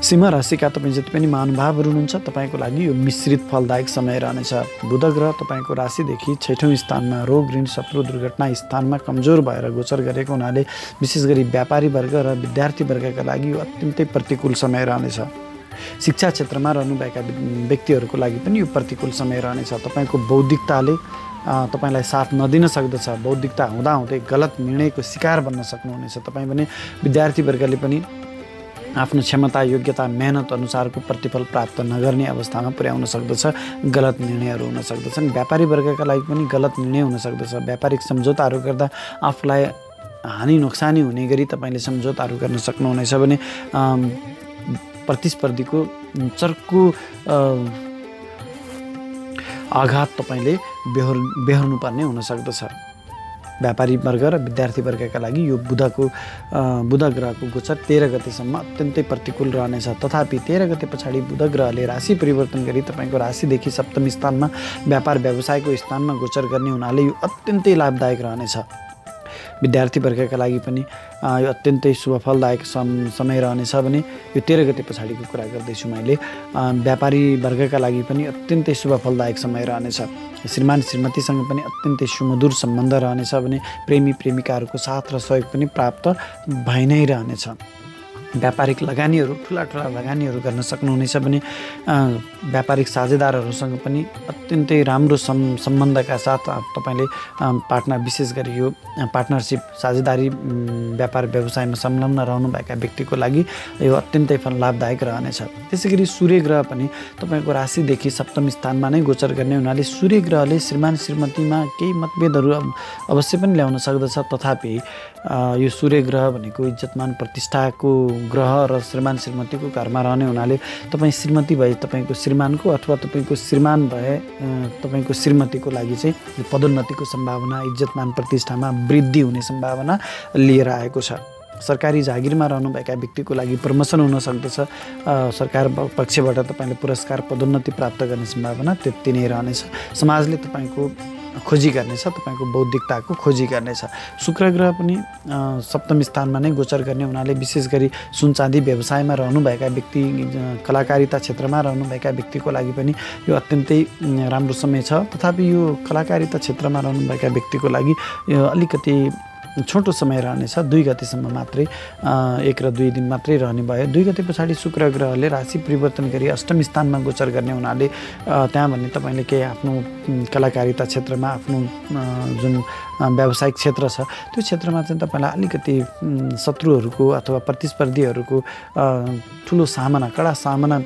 सिंह राशिका तपाईँ जति पनि महानुभावहरू हुनुहुन्छ तपाईँको लागि यो मिश्रित फलदायक समय रहनेछ। बुध ग्रह तपाईँको राशिदेखि 6औँ स्थानमा रोग ऋण शत्रु दुर्घटना स्थानमा कमजोर भएर गोचर गरेको हुनाले विशेष गरी व्यापारी वर्ग र विद्यार्थी वर्गका लागि यो अत्यन्तै प्रतिकूल समय रहनेछ। शिक्षा क्षेत्रमा रहनुभएका व्यक्तिहरूको लागि पनि यो प्रतिकूल समय रहनेछ। तपाईँको बौद्धिकताले तपाईँलाई साथ नदिन सक्दछ। बौद्धिकता हुँदाहुँदै गलत निर्णयको शिकार बन्न सक्नुहुनेछ। तपाईँ भने विद्यार्थी वर्गले पनि आफ्नो क्षमता योग्यता मेहनत अनुसारको प्रतिफल प्राप्त नगर्ने अवस्थामा पुर्याउन सक्दछ। गलत निर्णयहरू हुन सक्दछन्। व्यापारी वर्गका लागि पनि गलत निर्णय हुन सक्दछ। व्यापारिक सम्झौताहरू गर्दा आफूलाई हानि नोक्सानी हुने गरी तपाईँले सम्झौताहरू गर्न सक्नुहुनेछ भने प्रतिस्पर्धीको चर्को आघात तपाईँले बेहोर्नुपर्ने हुन सक्दछ। व्यापारी वर्ग र विद्यार्थी वर्गका लागि यो बुध ग्रहको गोचर 13 गतेसम्म अत्यन्तै प्रतिकूल रहनेछ। तथापि 13 गते पछाडि बुध ग्रहले राशि परिवर्तन गरी तपाईँको राशिदेखि सप्तम स्थानमा व्यापार व्यवसायको स्थानमा गोचर गर्ने हुनाले यो अत्यन्तै लाभदायक रहनेछ। विद्यार्थी वर्गका लागि पनि यो अत्यन्तै शुभफलदायक समय रहनेछ भने यो 13 गते पछाडिको कुरा गर्दैछु मैले। व्यापारी वर्गका लागि पनि अत्यन्तै शुभफलदायक समय रहनेछ। श्रीमान श्रीमतीसँग पनि अत्यन्तै सुमधुर सम्बन्ध रहनेछ भने प्रेमी प्रेमिकाहरूको साथ र सहयोग पनि प्राप्त भइ नै रहनेछ। व्यापारिक लगानीहरू ठुला लगानीहरू गर्न सक्नुहुनेछ भने व्यापारिक साझेदारहरूसँग पनि अत्यन्तै राम्रो सम्बन्धका साथ तपाईँले विशेष गरी यो पार्टनरसिप साझेदारी व्यापार व्यवसायमा संलग्न रहनुभएका व्यक्तिको लागि यो अत्यन्तै लाभदायक रहनेछ। त्यसै गरी सूर्य ग्रह पनि तपाईँको राशिदेखि सप्तम स्थानमा नै गोचर गर्ने हुनाले सूर्य ग्रहले श्रीमान श्रीमतीमा केही मतभेदहरू अवश्य पनि ल्याउन सक्दछ। तथापि यो सूर्य ग्रह भनेको इज्जतमान प्रतिष्ठाको ग्रह र श्रीमान श्रीमतीको घरमा रहने हुनाले तपाईँ श्रीमती भए तपाईँको श्रीमानको अथवा तपाईँको श्रीमान भए तपाईँको श्रीमतीको लागि चाहिँ पदोन्नतिको सम्भावना इज्जतमान प्रतिष्ठामा वृद्धि हुने सम्भावना लिएर आएको छ। सरकारी जागिरमा रहनुभएका व्यक्तिको लागि प्रमोसन हुन सक्दछ। सरकार पक्षबाट तपाईँले पुरस्कार पदोन्नति प्राप्त गर्ने सम्भावना त्यति नै रहनेछ। समाजले तपाईँको खोजी गर्नेछ, तपाईँको बौद्धिकताको खोजी गर्नेछ। शुक्र ग्रह पनि सप्तम स्थानमा नै गोचर गर्ने हुनाले विशेष गरी सुन चाँदी व्यवसायमा रहनुभएका व्यक्ति कलाकारिता क्षेत्रमा रहनुभएका व्यक्तिको लागि पनि यो अत्यन्तै राम्रो समय छ। तथापि यो कलाकारिता क्षेत्रमा रहनुभएका व्यक्तिको लागि यो अलिकति छोटो समय रहनेछ। 2 गतेसम्म मात्रै 1 र 2 दिन मात्रै रहने भयो। 2 गते पछाडि शुक्र ग्रहले राशि परिवर्तन गरी अष्टम स्थानमा गोचर गर्ने हुनाले त्यहाँ भने तपाईँले केही आफ्नो कलाकारिता क्षेत्रमा आफ्नो जुन व्यावसायिक क्षेत्र छ त्यो क्षेत्रमा चाहिँ तपाईँलाई अलिकति शत्रुहरूको अथवा प्रतिस्पर्धीहरूको ठुलो कडा सामना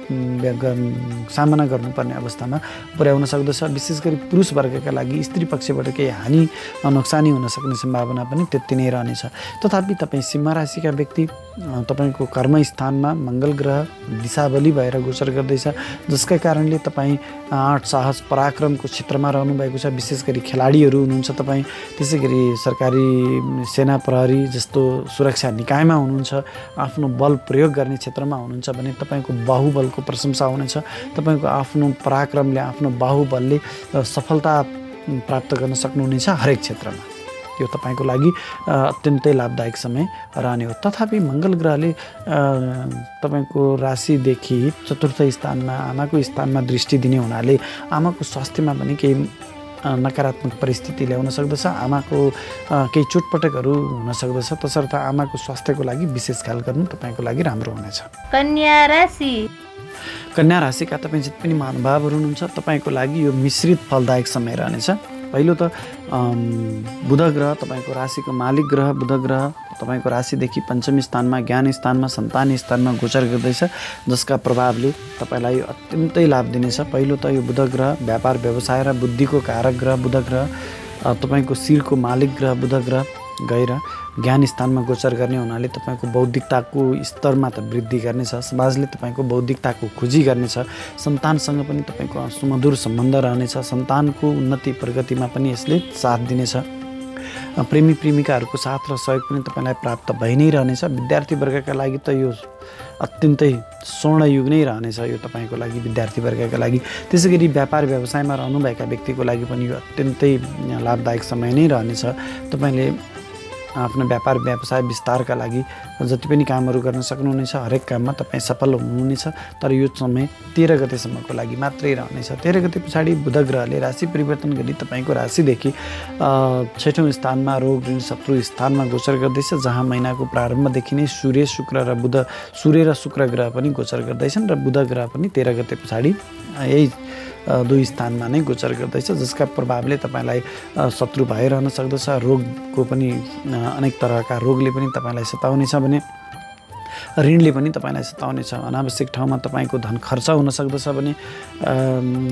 गर्नुपर्ने अवस्थामा पुर्याउन सक्दछ। विशेष गरी पुरुष वर्गका लागि स्त्री पक्षबाट केही हानि नोक्सानी हुन सक्ने सम्भावना पनि त्यति नै रहनेछ। तथापि तपाईँ सिंह राशिका व्यक्ति तपाईँको कर्मस्थानमा मङ्गल ग्रह दिशाबली भएर गोचर गर्दैछ, जसका कारणले तपाईँ आँट साहस पराक्रमको क्षेत्रमा रहनुभएको छ। विशेष गरी खेलाडीहरू हुनुहुन्छ तपाईँ, त्यसै गरी सरकारी सेना प्रहरी जस्तो सुरक्षा निकायमा हुनुहुन्छ, आफ्नो बल प्रयोग गर्ने क्षेत्रमा हुनुहुन्छ भने तपाईँको बाहुबलको प्रशंसा हुनेछ। तपाईँको आफ्नो पराक्रमले आफ्नो बाहुबलले सफलता प्राप्त गर्न सक्नुहुनेछ हरेक क्षेत्रमा। यो तपाईँको लागि अत्यन्तै लाभदायक समय रहने हो। तथापि मङ्गल ग्रहले तपाईँको राशिदेखि चतुर्थ स्थानमा आमाको स्थानमा दृष्टि दिने हुनाले आमाको स्वास्थ्यमा पनि केही नकारात्मक परिस्थिति ल्याउन सक्दछ। आमाको केही चोटपटकहरू हुन सक्दछ। तसर्थ आमाको स्वास्थ्यको लागि विशेष ख्याल गर्नु तपाईँको लागि राम्रो हुनेछ। कन्या राशि कन्या राशिका तपाईँ जति पनि महानुभावहरू हुनुहुन्छ तपाईँको लागि यो मिश्रित फलदायक समय रहनेछ। पहिलो त बुध ग्रह तपाईँको राशिको मालिक ग्रह बुध ग्रह तपाईँको राशिदेखि पञ्चम स्थानमा ज्ञान स्थानमा सन्तान स्थानमा गोचर गर्दैछ, जसका प्रभावले तपाईँलाई अत्यन्तै लाभ दिनेछ। पहिलो त यो बुध ग्रह व्यापार व्यवसाय र बुद्धिको कारक ग्रह बुध ग्रह तपाईँको शिरको मालिक ग्रह बुध ग्रह गएर ज्ञान स्थानमा गोचर गर्ने हुनाले तपाईँको बौद्धिकताको स्तरमा त वृद्धि गर्नेछ। समाजले तपाईँको बौद्धिकताको खोजी गर्नेछ। सन्तानसँग पनि तपाईँको सुमधुर सम्बन्ध रहनेछ। सन्तानको उन्नति प्रगतिमा पनि यसले साथ दिनेछ। प्रेमी प्रेमिकाहरूको साथ र सहयोग पनि तपाईँलाई प्राप्त भइ नै रहनेछ। विद्यार्थी वर्गका लागि त यो अत्यन्तै स्वर्ण युग नै रहनेछ यो तपाईँको लागि विद्यार्थी वर्गका लागि। त्यसै गरी व्यापार व्यवसायमा रहनुभएका व्यक्तिको लागि पनि यो अत्यन्तै लाभदायक समय नै रहनेछ। तपाईँले आफ्नो व्यापार व्यवसाय विस्तारका लागि जति पनि कामहरू गर्न सक्नुहुनेछ। हरेक काममा तपाईँ सफल हुनुहुनेछ। तर यो समय 13 गतेसम्मको लागि मात्रै रहनेछ। 13 गते पछाडि बुध ग्रहले राशि परिवर्तन गरी तपाईँको राशिदेखि 6औं स्थानमा रोग ऋण शत्रु स्थानमा गोचर गर्दैछ, जहाँ महिनाको प्रारम्भदेखि नै सूर्य र शुक्र ग्रह पनि गोचर गर्दैछन् र बुध ग्रह पनि 13 गते पछाडि यही 2 स्थानमा नै गोचर गर्दैछ, जसका प्रभावले तपाईँलाई शत्रु भएर रहन सक्दछ। रोगको पनि अनेक तरहका रोगले पनि तपाईँलाई सताउनेछ भने ऋणले पनि तपाईँलाई सताउनेछ। अनावश्यक ठाउँमा तपाईँको धन खर्च हुन सक्दछ भने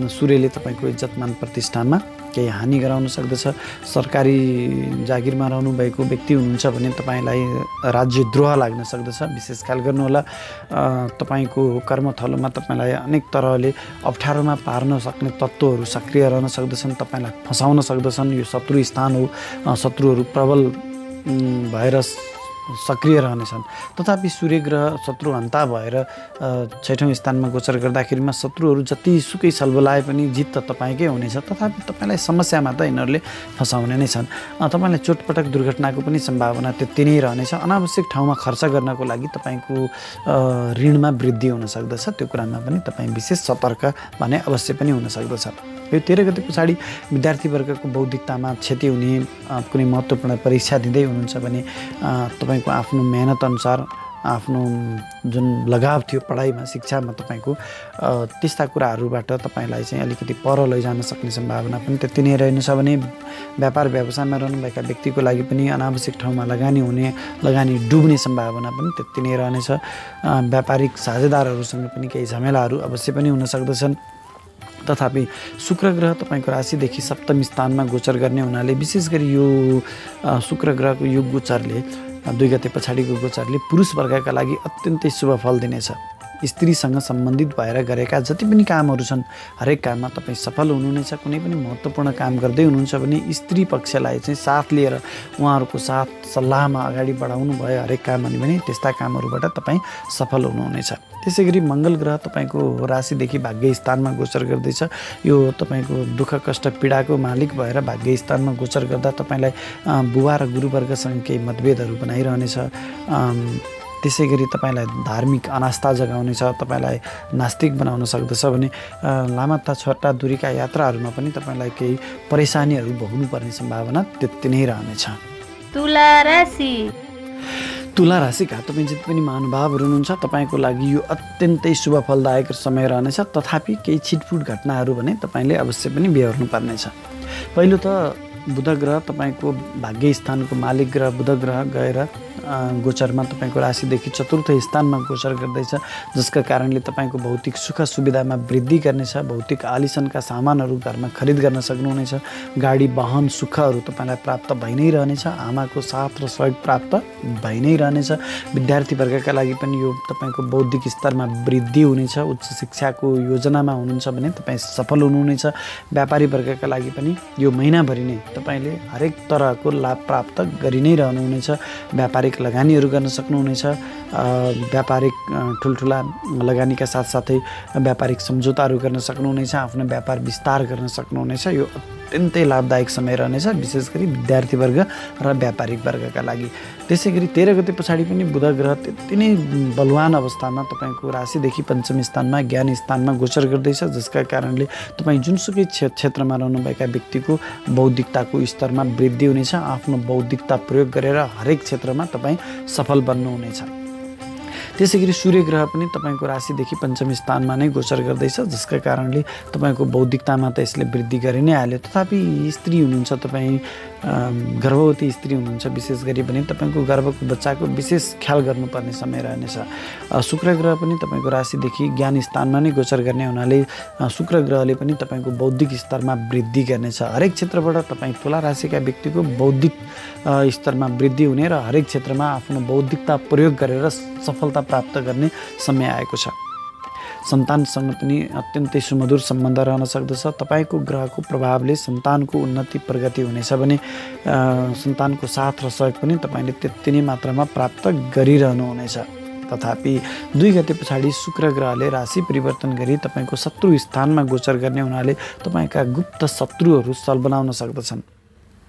सूर्यले तपाईँको इज्जतमान प्रतिष्ठानमा केही हानि गराउन सक्दछ। सरकारी जागिरमा रहनुभएको व्यक्ति हुनुहुन्छ भने तपाईँलाई राज्यद्रोह लाग्न सक्दछ। विशेष ख्याल गर्नुहोला। तपाईँको कर्मथलोमा तपाईँलाई अनेक तरहले अप्ठ्यारोमा पार्न सक्ने तत्त्वहरू सक्रिय रहन सक्दछन्, तपाईँलाई फसाउन सक्दछन्। यो शत्रु स्थान हो। शत्रुहरू प्रबल भएर सक्रिय रहनेछन्। तथापि सूर्य ग्रह शत्रुहन्ता भएर 6औं स्थानमा गोचर गर्दाखेरिमा शत्रुहरू जतिसुकै छलबलाए पनि जित त तपाईँकै हुनेछ। तथापि तपाईँलाई समस्यामा त यिनीहरूले फसाउने नै छन्। तपाईँलाई चोटपटक दुर्घटनाको पनि सम्भावना त्यति नै रहनेछ। अनावश्यक ठाउँमा खर्च गर्नको लागि तपाईँको ऋणमा वृद्धि हुन सक्दछ। त्यो कुरामा पनि तपाईँ विशेष सतर्क भने अवश्य पनि हुन सक्दछ। यो 13 गते पछाडि विद्यार्थी वर्गको बौद्धिकतामा क्षति हुने, कुनै महत्त्वपूर्ण परीक्षा दिँदै हुनुहुन्छ भने तपाईँको आफ्नो मेहनत अनुसार आफ्नो जुन लगाव थियो पढाइमा शिक्षामा तपाईँको त्यस्ता कुराहरूबाट तपाईँलाई चाहिँ अलिकति पर लैजान सक्ने सम्भावना पनि त्यति नै रहनेछ भने व्यापार व्यवसायमा रहनुभएका व्यक्तिको लागि पनि अनावश्यक ठाउँमा लगानी डुब्ने सम्भावना पनि त्यति नै रहनेछ। व्यापारिक साझेदारहरूसँग पनि केही झमेलाहरू अवश्य पनि हुन सक्दछन्। तथापि शुक्र ग्रह तपाईँको राशिदेखि सप्तम स्थानमा गोचर गर्ने हुनाले विशेष गरी यो शुक्र ग्रहको यो गोचरले 2 गते पछाडिको गोचरले पुरुष वर्गका लागि अत्यन्तै शुभ फल दिनेछ। स्त्रीसँग सम्बन्धित भएर गरेका जति पनि कामहरू छन् हरेक काममा तपाईँ सफल हुनुहुनेछ। कुनै पनि महत्त्वपूर्ण काम गर्दै हुनुहुन्छ भने स्त्री पक्षलाई चाहिँ साथ लिएर उहाँहरूको साथ सल्लाहमा अगाडि बढाउनु भयो हरेक काम भने त्यस्ता कामहरूबाट तपाईँ सफल हुनुहुनेछ। त्यसै गरी मङ्गल ग्रह तपाईँको राशिदेखि भाग्य स्थानमा गोचर गर्दैछ। यो तपाईँको दुःख कष्ट पीडाको मालिक भएर भाग्य स्थानमा गोचर गर्दा तपाईँलाई बुबा र गुरुवर्गसँग केही मतभेदहरू बनाइरहनेछ। त्यसै गरी तपाईँलाई धार्मिक अनास्था जगाउनेछ, तपाईँलाई नास्तिक बनाउन सक्दछ भने लामा छोटा दूरीका यात्राहरूमा पनि तपाईँलाई केही परेशानीहरू भोग्नुपर्ने सम्भावना त्यति नै रहनेछ। तुला राशि तुला राशिका तपाईँ जति पनि महानुभावहरू हुनुहुन्छ तपाईँको लागि यो अत्यन्तै शुभ फलदायक समय रहनेछ। तथापि केही छिटफुट घटनाहरू भने तपाईँले अवश्य पनि बेहोर्नु पर्नेछ। पहिलो त बुध ग्रह तपाईँको भाग्य स्थानको मालिक ग्रह बुध ग्रह गएर गोचरमा तपाईँको राशिदेखि चतुर्थ स्थानमा गोचर गर्दैछ, जसका कारणले तपाईँको भौतिक सुख सुविधामा वृद्धि गर्नेछ। भौतिक आलिसनका सामानहरू घरमा खरिद गर्न सक्नुहुनेछ। गाडी वाहन सुखहरू तपाईँलाई प्राप्त भइ नै रहनेछ। आमाको साथ र सहयोग प्राप्त भइ नै रहनेछ। विद्यार्थी वर्गका लागि पनि यो तपाईँको बौद्धिक स्तरमा वृद्धि हुनेछ। उच्च शिक्षाको योजनामा हुनुहुन्छ भने तपाईँ सफल हुनुहुनेछ। व्यापारी वर्गका लागि पनि यो महिनाभरि नै तपाईँले हरेक तरहको लाभ प्राप्त गरि नै रहनुहुनेछ। व्यापारिक लगानीहरू गर्न सक्नुहुनेछ। व्यापारिक ठुल्ठुला लगानीका साथसाथै व्यापारिक सम्झौताहरू गर्न सक्नुहुनेछ। आफ्नो व्यापार विस्तार गर्न सक्नुहुनेछ। यो अत्यन्तै लाभदायक समय रहनेछ, विशेष गरी विद्यार्थीवर्ग र व्यापारिक वर्गका लागि। त्यसै गरी 13 गते पछाडि पनि बुध ग्रह त्यति नै बलवान अवस्थामा तपाईँको राशिदेखि पञ्चम स्थानमा ज्ञान स्थानमा गोचर गर्दैछ, जसका कारणले तपाईँ जुनसुकै क्षेत्रमा रहनुभएका व्यक्तिको बौद्धिकताको स्तरमा वृद्धि हुनेछ। आफ्नो बौद्धिकता प्रयोग गरेर हरेक क्षेत्रमा तपाईँ सफल बन्नुहुनेछ। त्यसै गरी सूर्य ग्रह पनि तपाईँको राशिदेखि पञ्चम स्थानमा नै गोचर गर्दैछ, जसका कारणले तपाईँको बौद्धिकतामा त यसले वृद्धि गरि नै हाल्यो। तथापि स्त्री हुनुहुन्छ, तपाईँ गर्भवती स्त्री हुनुहुन्छ विशेष गरी पनि तपाईँको गर्भको बच्चाको विशेष ख्याल गर्नुपर्ने समय रहनेछ। शुक्र ग्रह पनि तपाईँको राशिदेखि ज्ञान स्थानमा नै गोचर गर्ने हुनाले शुक्र ग्रहले पनि तपाईँको बौद्धिक स्तरमा वृद्धि गर्नेछ। हरेक क्षेत्रबाट तपाईँ तुला राशिका व्यक्तिको बौद्धिक स्तरमा वृद्धि हुने र हरेक क्षेत्रमा आफ्नो बौद्धिकता प्रयोग गरेर सफलता प्राप्त गर्ने समय आएको छ। सन्तानसँग पनि अत्यन्तै सुमधुर सम्बन्ध रहन सक्दछ। तपाईँको ग्रहको प्रभावले सन्तानको उन्नति प्रगति हुनेछ भने सन्तानको साथ र सहयोग पनि तपाईँले त्यति नै मात्रामा प्राप्त गरिरहनुहुनेछ। तथापि 2 गते पछाडि शुक्र ग्रहले राशि परिवर्तन गरी तपाईँको शत्रु स्थानमा गोचर गर्ने हुनाले तपाईँका गुप्त शत्रुहरू सल बनाउन सक्दछन्,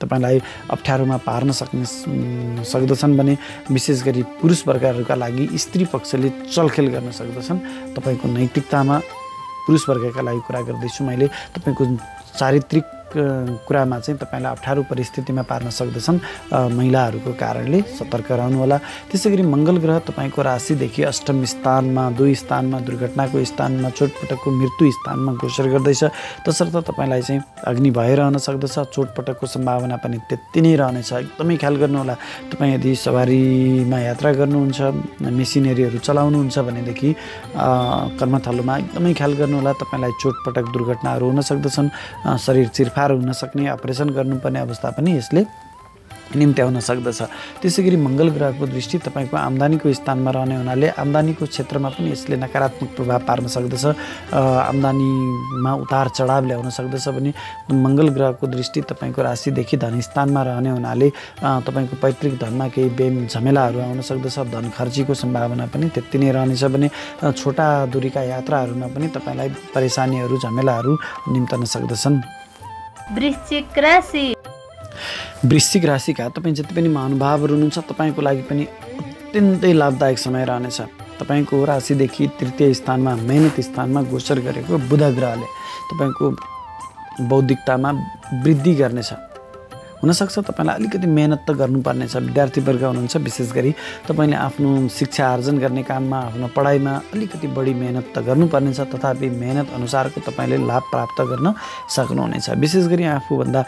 तपाईँलाई अप्ठ्यारोमा पार्न सक्दछन् भने विशेष गरी पुरुष वर्गहरूका लागि स्त्री पक्षले चलखेल गर्न सक्दछन्। तपाईँको नैतिकतामा पुरुष वर्गका लागि कुरा गर्दैछु मैले, तपाईँको चारित्रिक कुरामा चाहिँ तपाईँलाई अप्ठ्यारो परिस्थितिमा पार्न सक्दछन्। महिलाहरूको कारणले सतर्क रहनुहोला। त्यसै गरी मङ्गल ग्रह तपाईँको राशिदेखि अष्टम स्थानमा 2 स्थानमा दुर्घटनाको स्थानमा चोटपटकको मृत्यु स्थानमा गोचर गर्दैछ। तसर्थ तपाईँलाई चाहिँ अग्नि भइरहन सक्दछ। चोटपटकको सम्भावना पनि त्यति नै रहनेछ, एकदमै ख्याल गर्नुहोला। तपाईँ यदि सवारीमा यात्रा गर्नुहुन्छ, मेसिनरीहरू चलाउनुहुन्छ भनेदेखि कर्मथलोमा एकदमै ख्याल गर्नुहोला। तपाईँलाई चोटपटक दुर्घटनाहरू हुन सक्दछन्। शरीर चिरफार हुन सक्ने, अपरेसन गर्नुपर्ने अवस्था पनि यसले निम्त्याउन सक्दछ। त्यसै गरी मङ्गल ग्रहको दृष्टि तपाईँको आम्दानीको स्थानमा रहने हुनाले आम्दानीको क्षेत्रमा पनि यसले नकारात्मक प्रभाव पार्न सक्दछ। आम्दानीमा उतार चढाव ल्याउन सक्दछ भने मङ्गल ग्रहको दृष्टि तपाईँको राशिदेखि धन स्थानमा रहने हुनाले तपाईँको पैतृक धनमा केही झमेलाहरू आउन सक्दछ। धन खर्चीको सम्भावना पनि त्यति नै रहनेछ भने छोटा दूरीका यात्राहरूमा पनि तपाईँलाई परेशानीहरू झमेलाहरू निम्तन सक्दछन्। वृश्चिक राशि। वृश्चिक राशिका तपाईँ जति पनि महानुभावहरू हुनुहुन्छ तपाईँको लागि पनि अत्यन्तै लाभदायक समय रहनेछ। तपाईँको राशिदेखि तृतीय स्थानमा मेहनत स्थानमा गोचर गरेको बुध ग्रहले तपाईँको बौद्धिकतामा वृद्धि गर्नेछ। हुनसक्छ तपाईँलाई अलिकति मेहनत त गर्नुपर्नेछ। विद्यार्थीवर्ग हुनुहुन्छ विशेष गरी तपाईँले आफ्नो शिक्षा आर्जन गर्ने काममा, आफ्नो पढाइमा अलिकति बढी मेहनत त गर्नुपर्नेछ। तथापि मेहनत अनुसारको तपाईँले लाभ प्राप्त गर्न सक्नुहुनेछ। विशेष गरी आफूभन्दा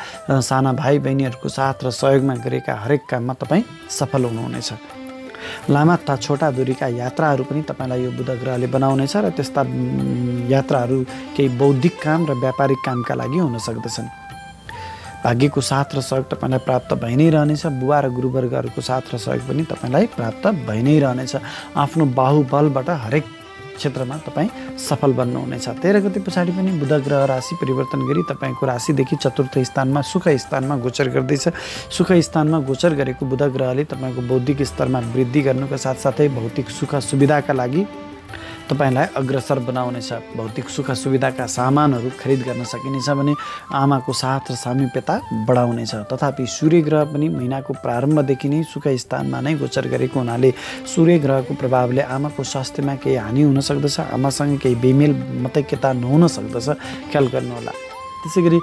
साना भाइ बहिनीहरूको साथ र सहयोगमा गरेका हरेक काममा तपाईँ सफल हुनुहुनेछ। लामा तथा छोटा दूरीका यात्राहरू पनि तपाईँलाई यो बुध ग्रहले बनाउनेछ र त्यस्ता यात्राहरू केही बौद्धिक काम र व्यापारिक कामका लागि हुन सक्दछन्। भाग्यको साथ र सहयोग तपाईँलाई प्राप्त भइ नै रहनेछ। बुवा र गुरुवर्गहरूको साथ र सहयोग पनि तपाईँलाई प्राप्त भइ नै रहनेछ। आफ्नो बाहुबलबाट हरेक क्षेत्रमा तपाईँ सफल बन्नुहुनेछ। 13 गते पछाडि पनि बुध ग्रह राशि परिवर्तन गरी तपाईँको राशिदेखि चतुर्थ स्थानमा सुख स्थानमा गोचर गर्दैछ। सुख स्थानमा गोचर गरेको बुध ग्रहले तपाईँको बौद्धिक स्तरमा वृद्धि गर्नुका साथसाथै भौतिक सुख सुविधाका लागि तपाईँलाई अग्रसर बनाउनेछ। भौतिक सुख सुविधाका सामानहरू खरिद गर्न सकिनेछ भने आमाको साथ र सामिप्यता बढाउनेछ। तथापि सूर्य ग्रह पनि महिनाको प्रारम्भदेखि नै सुख स्थानमा नै गोचर गरेको हुनाले सूर्य ग्रहको प्रभावले आमाको स्वास्थ्यमा केही हानि हुन सक्दछ। आमासँग केही बेमेल मतैक्यता नहुन सक्दछ, ख्याल गर्नुहोला। त्यसै गरी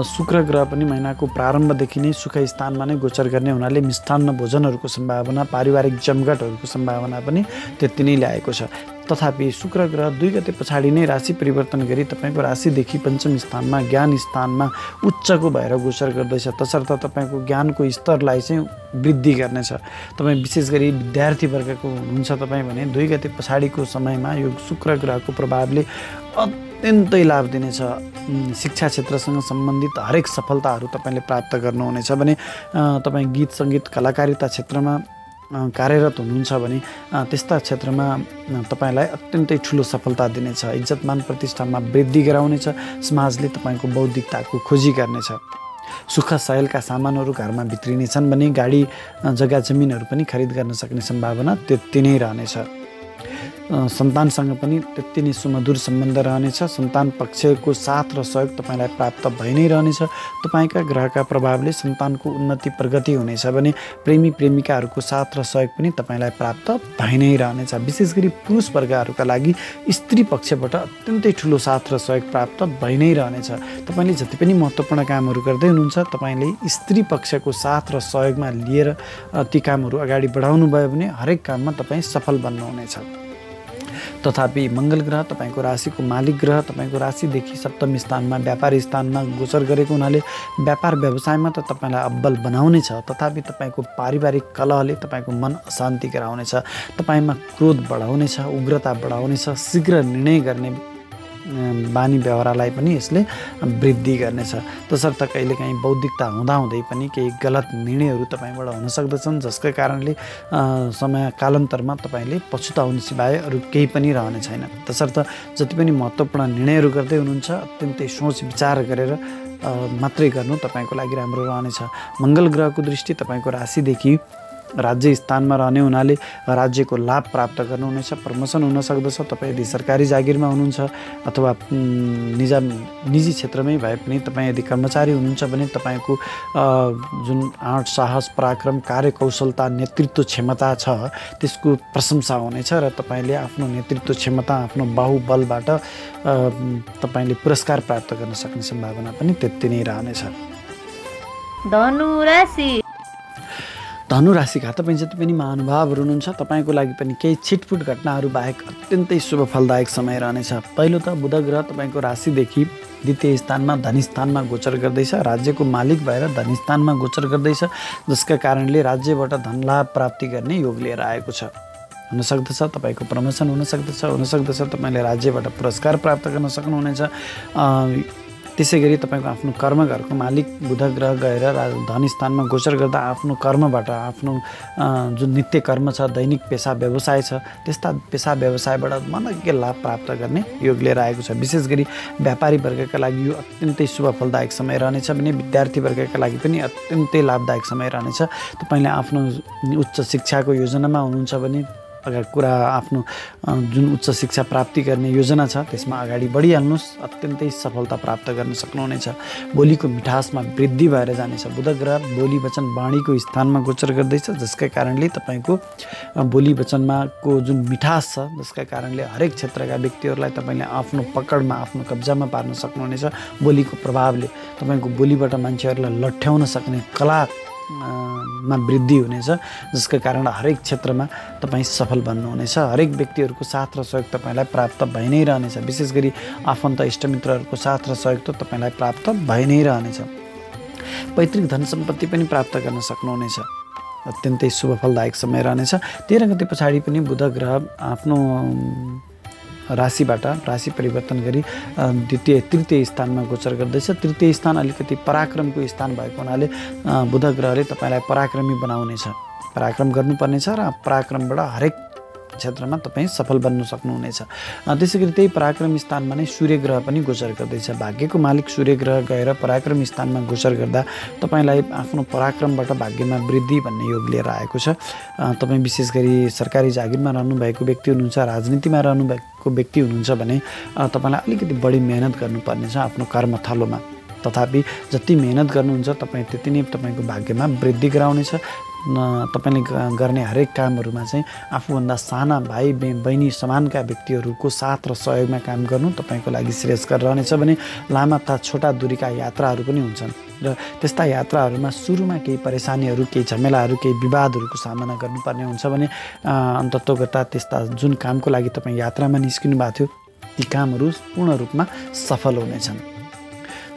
शुक्र ग्रह पनि महिनाको प्रारम्भदेखि नै सुख स्थानमा नै गोचर गर्ने हुनाले मिष्ठान्न भोजनहरूको सम्भावना, पारिवारिक जमघटहरूको सम्भावना पनि त्यति नै ल्याएको छ। तथापि शुक्र ग्रह 2 गते पछाडि नै राशि परिवर्तन गरी तपाईँको राशिदेखि पञ्चम स्थानमा ज्ञान स्थानमा उच्चको भएर गोचर गर्दैछ। तसर्थ तपाईँको ज्ञानको स्तरलाई चाहिँ वृद्धि गर्नेछ। तपाईँ विशेष गरी विद्यार्थी वर्गको हुनुहुन्छ तपाईँ भने 2 गते पछाडिको समयमा यो शुक्र ग्रहको प्रभावले अत्यन्तै लाभ दिनेछ। शिक्षा क्षेत्रसँग सम्बन्धित हरेक सफलताहरू तपाईँले प्राप्त गर्नुहुनेछ भने तपाईँ गीत सङ्गीत कलाकारिता क्षेत्रमा कार्यरत हुनुहुन्छ भने त्यस्ता क्षेत्रमा तपाईँलाई अत्यन्तै ठुलो सफलता दिनेछ। इज्जत मान प्रतिष्ठामा वृद्धि गराउनेछ। समाजले तपाईँको बौद्धिकताको खोजी गर्नेछ। सुख सयलका सामानहरू घरमा भित्रिनेछन् भने गाडी जग्गा जमिनहरू पनि खरिद गर्न सक्ने सम्भावना त्यति नै रहनेछ। सन्तानसँग पनि त्यति नै सुमधुर सम्बन्ध रहनेछ। सन्तान पक्षको साथ र सहयोग तपाईँलाई प्राप्त भइ नै रहनेछ। तपाईँका ग्रहका प्रभावले सन्तानको उन्नति प्रगति हुनेछ भने प्रेमी प्रेमिकाहरूको साथ र सहयोग पनि तपाईँलाई प्राप्त भइ नै रहनेछ। विशेष गरी पुरुष वर्गहरूका लागि स्त्री पक्षबाट अत्यन्तै ठुलो साथ र सहयोग प्राप्त भइ नै रहनेछ। तपाईँले जति पनि महत्त्वपूर्ण कामहरू गर्दै हुनुहुन्छ तपाईँले स्त्री पक्षको साथ र सहयोगमा लिएर ती कामहरू अगाडि बढाउनु भयो भने हरेक काममा तपाईँ सफल बन्नुहुनेछ। तथापि मङ्गल ग्रह तपाईँको राशिको मालिक ग्रह तपाईँको राशिदेखि सप्तम स्थानमा व्यापार स्थानमा गोचर गरेको हुनाले व्यापार व्यवसायमा त तपाईँलाई अब्बल बनाउने छ। तथापि तपाईँको पारिवारिक कलहले तपाईँको मन अशान्ति गराउनेछ, तपाईँमा क्रोध बढाउनेछ, उग्रता बढाउनेछ, शीघ्र निर्णय गर्ने बानी व्यवहारलाई पनि यसले वृद्धि गर्नेछ। तसर्थ कहिलेकाहीँ बौद्धिकता हुँदाहुँदै पनि केही गलत निर्णयहरू तपाईँबाट हुन सक्दछन्, जसका कारणले समय कालान्तरमा तपाईँले पछुताउने सिवाय अरू केही पनि रहने छैन। तसर्थ जति पनि महत्त्वपूर्ण निर्णयहरू गर्दै हुनुहुन्छ अत्यन्तै सोच विचार गरेर मात्रै गर्नु तपाईँको लागि राम्रो रहनेछ। मङ्गल ग्रहको दृष्टि तपाईँको राशिदेखि राज्य स्थानमा रहने हुनाले राज्यको लाभ प्राप्त गर्नुहुनेछ, प्रमोसन हुन सक्दछ। तपाईँ यदि सरकारी जागिरमा हुनुहुन्छ अथवा निजी क्षेत्रमै भए पनि तपाईँ यदि कर्मचारी हुनुहुन्छ भने तपाईँको जुन आँट साहस पराक्रम कार्यकौशलता नेतृत्व क्षमता छ त्यसको प्रशंसा हुनेछ र तपाईँले आफ्नो नेतृत्व क्षमता आफ्नो बाहुबलबाट तपाईँले पुरस्कार प्राप्त गर्न सक्ने सम्भावना पनि त्यति नै रहनेछ। धनु राशि धनु राशिका तपाईँ जति पनि महानुभावहरू हुनुहुन्छ तपाईँको लागि पनि केही छिटफुट घटनाहरू बाहेक अत्यन्तै शुभ फलदायक समय रहनेछ। पहिलो त बुध ग्रह तपाईँको राशिदेखि द्वितीय स्थानमा धनी स्थानमा गोचर गर्दैछ, राज्यको मालिक भएर धनी स्थानमा गोचर गर्दैछ, जसका कारणले राज्यबाट धनलाभ प्राप्ति गर्ने योग लिएर आएको छ। हुनसक्दछ तपाईँको प्रमोसन हुनसक्दछ तपाईँले राज्यबाट पुरस्कार प्राप्त गर्न सक्नुहुनेछ। त्यसै गरी तपाईँको आफ्नो कर्मघरको मालिक बुध ग्रह गएर धनी स्थानमा गोचर गर्दा आफ्नो कर्मबाट आफ्नो जुन नित्य कर्म छ दैनिक पेसा व्यवसाय छ त्यस्ता पेसा व्यवसायबाट मनज्ञ लाभ प्राप्त गर्ने योग लिएर आएको छ। विशेष गरी व्यापारी वर्गका लागि यो अत्यन्तै शुभ फलदायक समय रहनेछ भने विद्यार्थी वर्गका लागि पनि अत्यन्तै लाभदायक समय रहनेछ। तपाईँले आफ्नो उच्च शिक्षाको योजनामा हुनुहुन्छ भने कुरा आफ्नो जुन उच्च शिक्षा प्राप्ति गर्ने योजना छ त्यसमा अगाडि बढिहाल्नुहोस्, अत्यन्तै सफलता प्राप्त गर्न सक्नुहुनेछ। बोलीको मिठासमा वृद्धि भएर जानेछ। बुध ग्रह बोली वचन वाणीको स्थानमा गोचर गर्दैछ, जसका कारणले तपाईँको बोली वचनमा को जुन मिठास छ जसका कारणले हरेक क्षेत्रका व्यक्तिहरूलाई तपाईँले आफ्नो पकडमा आफ्नो कब्जामा पार्न सक्नुहुनेछ। बोलीको प्रभावले तपाईँको बोलीबाट मान्छेहरूलाई लट्ठ्याउन सक्ने कला मा वृद्धि हुनेछ, जसका कारण हरेक क्षेत्रमा तपाईँ सफल बन्नुहुनेछ। हरेक व्यक्तिहरूको साथ र सहयोग तपाईँलाई प्राप्त भइ नै रहनेछ। विशेष गरी आफन्त इष्टमित्रहरूको साथ र सहयोग त तपाईँलाई प्राप्त भइ नै रहनेछ। पैतृक धन सम्पत्ति पनि प्राप्त गर्न सक्नुहुनेछ। अत्यन्तै शुभ फलदायक समय रहनेछ। 13 गते पछाडि पनि बुध ग्रह आफ्नो राशिबाट राशि परिवर्तन गरी तृतीय स्थानमा गोचर गर्दैछ। तृतीय स्थान अलिकति पराक्रमको स्थान भएको हुनाले बुध ग्रहले तपाईँलाई पराक्रमी बनाउनेछ, पराक्रम गर्नुपर्नेछ र पराक्रमबाट हरेक क्षेत्रमा तपाईँ सफल बन्न सक्नुहुनेछ। त्यसै गरी त्यही पराक्रम स्थानमा नै सूर्य ग्रह पनि गोचर गर्दैछ। भाग्यको मालिक सूर्य ग्रह गएर पराक्रम स्थानमा गोचर गर्दा तपाईँलाई आफ्नो पराक्रमबाट भाग्यमा वृद्धि भन्ने योग लिएर आएको छ। तपाईँ विशेष गरी सरकारी जागिरमा रहनुभएको व्यक्ति हुनुहुन्छ, राजनीतिमा रहनुभएको व्यक्ति हुनुहुन्छ भने तपाईँलाई अलिकति बढी मेहनत गर्नुपर्नेछ आफ्नो कर्मथलोमा। तथापि जति मेहनत गर्नुहुन्छ तपाईँ त्यति नै तपाईँको भाग्यमा वृद्धि गराउनेछ। तपाईँले गर्ने हरेक कामहरूमा चाहिँ आफूभन्दा साना भाइ बहिनी समानका व्यक्तिहरूको साथ र सहयोगमा काम गर्नु तपाईँको लागि श्रेयस्कर रहनेछ भने लामा तथा छोटा दूरीका यात्राहरू पनि हुन्छन् र त्यस्ता यात्राहरूमा सुरुमा केही परेशानीहरू केही झमेलाहरू केही विवादहरूको सामना गर्नुपर्ने हुन्छ भने अन्ततोगता त्यस्ता जुन कामको लागि तपाईँ यात्रामा निस्किनु भएको थियो ती कामहरू पूर्ण रूपमा सफल हुनेछन्।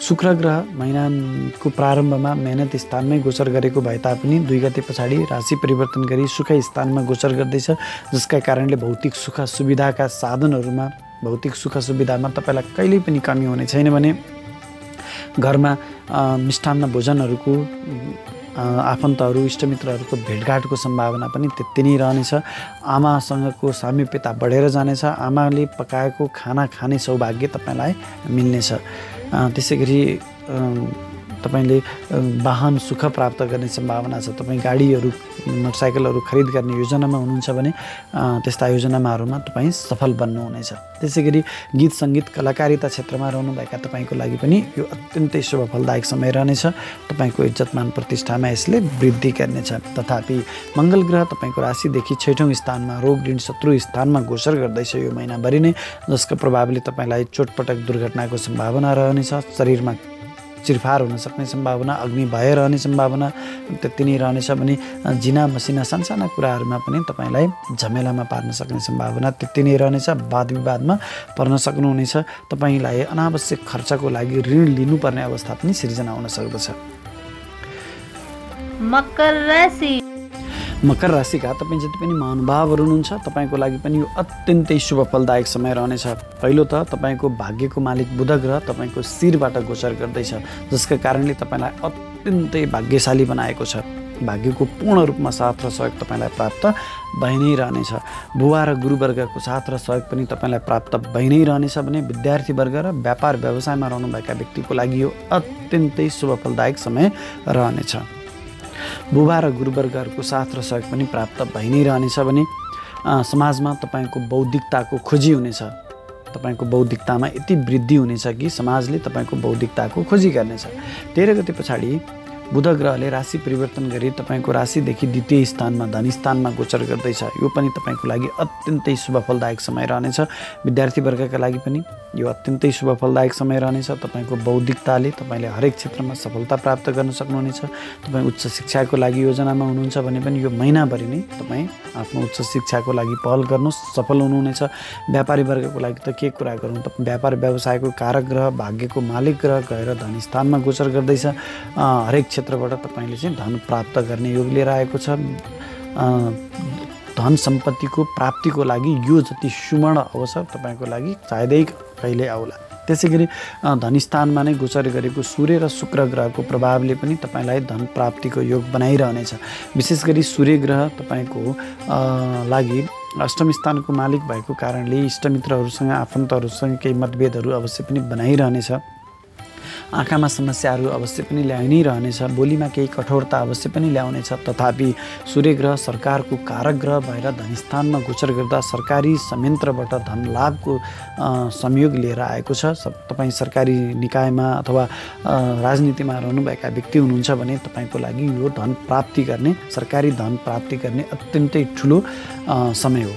शुक्र ग्रह महिनाको प्रारम्भमा मेहनत स्थानमै गोचर गरेको भए तापनि 2 गते पछाडि राशि परिवर्तन गरी सुख स्थानमा गोचर गर्दैछ, जसका कारणले भौतिक सुख सुविधाका साधनहरूमा भौतिक सुख सुविधामा तपाईँलाई कहिल्यै पनि कमी हुने छैन भने घरमा मिष्टान्न भोजनहरूको आफन्तहरू इष्टमित्रहरूको भेटघाटको सम्भावना पनि त्यति नै रहनेछ। आमासँगको सामिप्यता बढेर जानेछ। आमाले पकाएको खाना खाने सौभाग्य तपाईँलाई मिल्नेछ। त्यसै गरी तपाईँले वाहन सुख प्राप्त गर्ने सम्भावना छ। तपाईँ गाडीहरू मोटरसाइकलहरू खरिद गर्ने योजनामा हुनुहुन्छ भने त्यस्ता योजनामाहरूमा तपाईँ सफल बन्नुहुनेछ। त्यसै गरी गीत सङ्गीत कलाकारिता क्षेत्रमा रहनुभएका तपाईँको लागि पनि यो अत्यन्तै शुभ फलदायक समय रहनेछ। तपाईँको इज्जतमान प्रतिष्ठामा यसले वृद्धि गर्नेछ। तथापि मङ्गल ग्रह तपाईँको राशिदेखि 6औँ स्थानमा रोग ऋण शत्रु स्थानमा गोचर गर्दैछ यो महिनाभरि नै, जसको प्रभावले तपाईँलाई चोटपटक दुर्घटनाको सम्भावना रहनेछ। शरीरमा चिरफार हुन सक्ने सम्भावना, अग्नि भय रहने सम्भावना त्यति नै रहनेछ भने जिना मसिना सानसाना कुराहरूमा पनि तपाईँलाई झमेलामा पार्न सक्ने सम्भावना त्यति नै रहनेछ। वाद विवादमा पर्न सक्नुहुनेछ। तपाईँलाई अनावश्यक खर्चको लागि ऋण लिनुपर्ने अवस्था पनि सिर्जना हुन सक्दछ। मकर राशि। मकर राशिका तपाईँ जति पनि महानुभावहरू हुनुहुन्छ तपाईँको लागि पनि यो अत्यन्तै शुभ फलदायक समय रहनेछ। पहिलो त तपाईँको भाग्यको मालिक बुध ग्रह तपाईँको शिरबाट गोचर गर्दैछ, जसका कारणले तपाईँलाई अत्यन्तै भाग्यशाली बनाएको छ। भाग्यको पूर्ण रूपमा साथ र सहयोग तपाईँलाई प्राप्त भइ नै रहनेछ। बुवा र गुरुवर्गको साथ र सहयोग पनि तपाईँलाई प्राप्त भइ नै रहनेछ भने विद्यार्थीवर्ग र व्यापार व्यवसायमा रहनुभएका व्यक्तिको लागि यो अत्यन्तै शुभ फलदायक समय रहनेछ। बुबा र गुरुवर्गहरूको साथ र सहयोग पनि प्राप्त भइ नै रहनेछ भने समाजमा तपाईँको बौद्धिकताको खोजी हुनेछ। तपाईँको बौद्धिकतामा यति वृद्धि हुनेछ कि समाजले तपाईँको बौद्धिकताको खोजी गर्नेछ। 13 गते पछाडि बुध ग्रहले राशि परिवर्तन गरी तपाईँको राशिदेखि द्वितीय स्थानमा धन स्थानमा गोचर गर्दैछ। यो पनि तपाईँको लागि अत्यन्तै शुभ फलदायक समय रहनेछ। विद्यार्थीवर्गका लागि पनि यो अत्यन्तै शुभ फलदायक समय रहनेछ। तपाईँको बौद्धिकताले तपाईँले हरेक क्षेत्रमा सफलता प्राप्त गर्न सक्नुहुनेछ। तपाईँ उच्च शिक्षाको लागि योजनामा हुनुहुन्छ भने पनि यो महिनाभरि नै तपाईँ आफ्नो उच्च शिक्षाको लागि पहल गर्नुहोस्, सफल हुनुहुनेछ। व्यापारी वर्गको लागि त के कुरा गरौँ, व्यापार व्यवसायको कारक ग्रह भाग्यको मालिक ग्रह गएर धन स्थानमा गोचर गर्दैछ। हरेक क्षेत्रबाट तपाईँले चाहिँ धन प्राप्त गर्ने योग लिएर आएको छ। धन सम्पत्तिको प्राप्तिको लागि यो जति सुवर्ण अवसर तपाईँको लागि सायदै कहिले आउला। त्यसै गरी धनस्थानमा नै गोचर गरेको सूर्य र शुक्र ग्रहको प्रभावले पनि तपाईँलाई धन प्राप्तिको योग बनाइरहनेछ। विशेष गरी सूर्य ग्रह तपाईँको लागि अष्टम स्थानको मालिक भएको कारणले इष्टमित्रहरूसँग आफन्तहरूसँग केही मतभेदहरू अवश्य पनि बनाइरहनेछ। आँखामा समस्याहरू अवश्य पनि ल्याइ नै रहनेछ। बोलीमा केही कठोरता अवश्य पनि ल्याउनेछ। तथापि सूर्य ग्रह सरकारको कारक ग्रह भएर धनस्थानमा गोचर गर्दा सरकारी संयन्त्रबाट धन लाभको संयोग लिएर आएको छ। तपाईँ सरकारी निकायमा अथवा राजनीतिमा रहनुभएका व्यक्ति हुनुहुन्छ भने तपाईँको लागि यो धन प्राप्ति गर्ने, सरकारी धन प्राप्ति गर्ने अत्यन्तै ठुलो समय हो।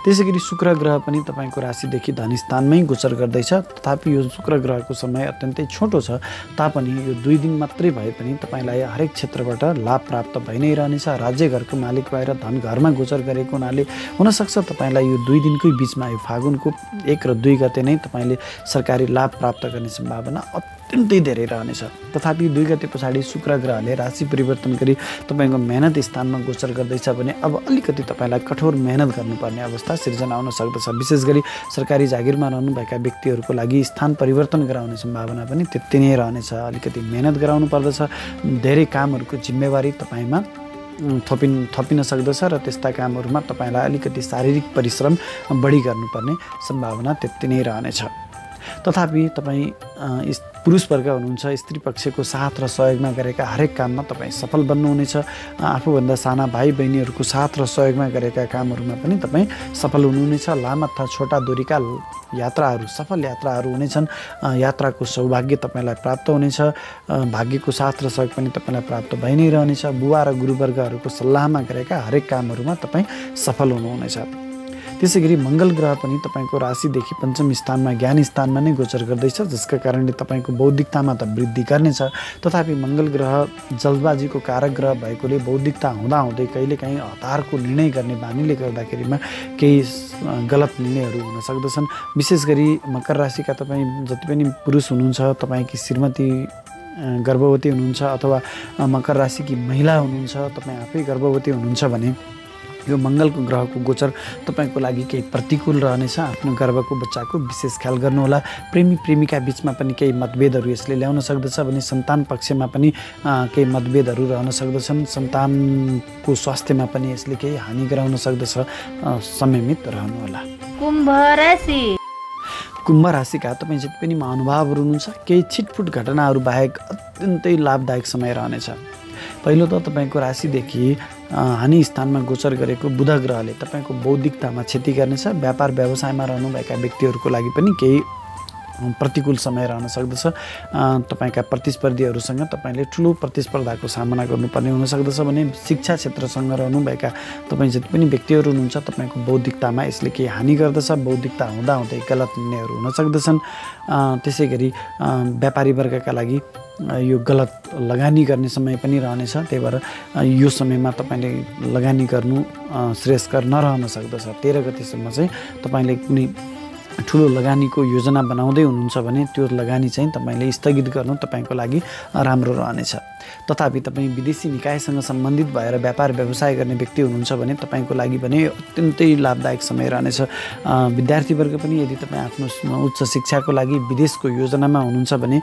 त्यसै गरी शुक्र ग्रह पनि तपाईँको राशिदेखि धनस्थानमै गोचर गर्दैछ। तथापि यो शुक्र ग्रहको समय अत्यन्तै छोटो छ तापनि यो 2 दिन मात्रै भए पनि तपाईँलाई हरेक क्षेत्रबाट लाभ प्राप्त भइ नै रहनेछ। राज्य घरको मालिक भएर धन घरमा गोचर गरेको हुनाले हुनसक्छ तपाईँलाई यो 2 दिनकै बिचमा यो फागुनको 1 र 2 गते नै तपाईँले सरकारी लाभ प्राप्त गर्ने सम्भावना अत्यन्तै धेरै रहनेछ। तथापि 2 गते पछाडि शुक्र ग्रहले राशि परिवर्तन गरी तपाईँको मेहनत स्थानमा गोचर गर्दैछ भने अब अलिकति तपाईँलाई कठोर मेहनत गर्नुपर्ने अवस्था सिर्जना हुन सक्दछ। विशेष गरी सरकारी जागिरमा रहनुभएका व्यक्तिहरूको लागि स्थान परिवर्तन गराउने सम्भावना पनि त्यति नै रहनेछ। अलिकति मेहनत गराउनु पर्दछ। धेरै कामहरूको जिम्मेवारी तपाईँमा थपिन सक्दछ र त्यस्ता कामहरूमा तपाईँलाई अलिकति शारीरिक परिश्रम बढी गर्नुपर्ने सम्भावना त्यति नै रहनेछ। तथापि तपाईँ पुरुष वर्ग हुनुहुन्छ, स्त्री पक्षको साथ र सहयोगमा गरेका हरेक काममा तपाईँ सफल बन्नुहुनेछ। आफूभन्दा साना भाइ बहिनीहरूको साथ र सहयोगमा गरेका कामहरूमा पनि तपाईँ सफल हुनुहुनेछ। लामा तथा छोटा दूरीका यात्राहरू सफल यात्राहरू हुनेछन्। यात्राको सौभाग्य तपाईँलाई प्राप्त हुनेछ। भाग्यको साथ र सहयोग पनि तपाईँलाई प्राप्त भइ नै रहनेछ। बुवा र गुरुवर्गहरूको सल्लाहमा गरेका हरेक कामहरूमा तपाईँ सफल हुनुहुनेछ। त्यसै गरी मङ्गल ग्रह पनि तपाईँको राशिदेखि पञ्चम स्थानमा ज्ञान स्थानमा नै गोचर गर्दैछ, जसका कारणले तपाईँको बौद्धिकतामा त वृद्धि गर्नेछ। तथापि मङ्गल ग्रह जल्दबाजीको कारक ग्रह भएकोले बौद्धिकता हुँदाहुँदै कहिलेकाहीँ हतारको निर्णय गर्ने बानीले गर्दाखेरिमा केही गलत निर्णयहरू हुन सक्दछन्। विशेष गरी मकर राशिका तपाईँ जति पनि पुरुष हुनुहुन्छ, तपाईँकी श्रीमती गर्भवती हुनुहुन्छ अथवा मकर राशिकी महिला हुनुहुन्छ, तपाईँ आफै गर्भवती हुनुहुन्छ भने यो मङ्गलको ग्रहको गोचर तपाईँको लागि केही प्रतिकूल रहनेछ। आफ्नो गर्भको बच्चाको विशेष ख्याल गर्नुहोला। प्रेमी प्रेमिका बिचमा पनि केही मतभेदहरू यसले ल्याउन सक्दछ भने सन्तान पक्षमा पनि केही मतभेदहरू रहन सक्दछन्। सन्तानको स्वास्थ्यमा पनि यसले केही हानि गराउन सक्दछ। संयमित रहनुहोला। कुम्भ राशि। कुम्भ राशिका तपाईँ जति पनि महानुभावहरू हुनुहुन्छ केही छिटफुट घटनाहरू बाहेक अत्यन्तै लाभदायक समय रहनेछ। पहिलो त तपाईँको राशिदेखि हानि स्थानमा गोचर गरेको बुध ग्रहले तपाईँको बौद्धिकतामा क्षति गर्नेछ। व्यापार व्यवसायमा रहनुभएका व्यक्तिहरूको लागि पनि केही प्रतिकूल समय रहन सक्दछ। तपाईँका प्रतिस्पर्धीहरूसँग तपाईँले ठुलो प्रतिस्पर्धाको सामना गर्नुपर्ने हुनसक्दछ भने शिक्षा क्षेत्रसँग रहनुभएका तपाईँ जति पनि व्यक्तिहरू हुनुहुन्छ तपाईँको बौद्धिकतामा यसले केही हानि गर्दछ। बौद्धिकता हुँदाहुँदै गलत निर्णयहरू हुन सक्दछन्। त्यसै गरी व्यापारी वर्गका लागि यो गलत लगानी गर्ने समय पनि रहनेछ। त्यही भएर यो समयमा तपाईँले लगानी गर्नु श्रेयस्कर नरहन सक्दछ। 13 गतेसम्म चाहिँ तपाईँले कुनै ठुलो लगानीको योजना बनाउँदै हुनुहुन्छ भने त्यो लगानी चाहिँ तपाईँले स्थगित गर्नु तपाईँको लागि राम्रो रहनेछ। तथापि तपाईँ विदेशी निकायसँग सम्बन्धित भएर व्यापार व्यवसाय गर्ने व्यक्ति हुनुहुन्छ भने तपाईँको लागि भने अत्यन्तै लाभदायक समय रहनेछ। विद्यार्थीवर्ग पनि यदि तपाईँ आफ्नो उच्च शिक्षाको लागि विदेशको योजनामा हुनुहुन्छ भने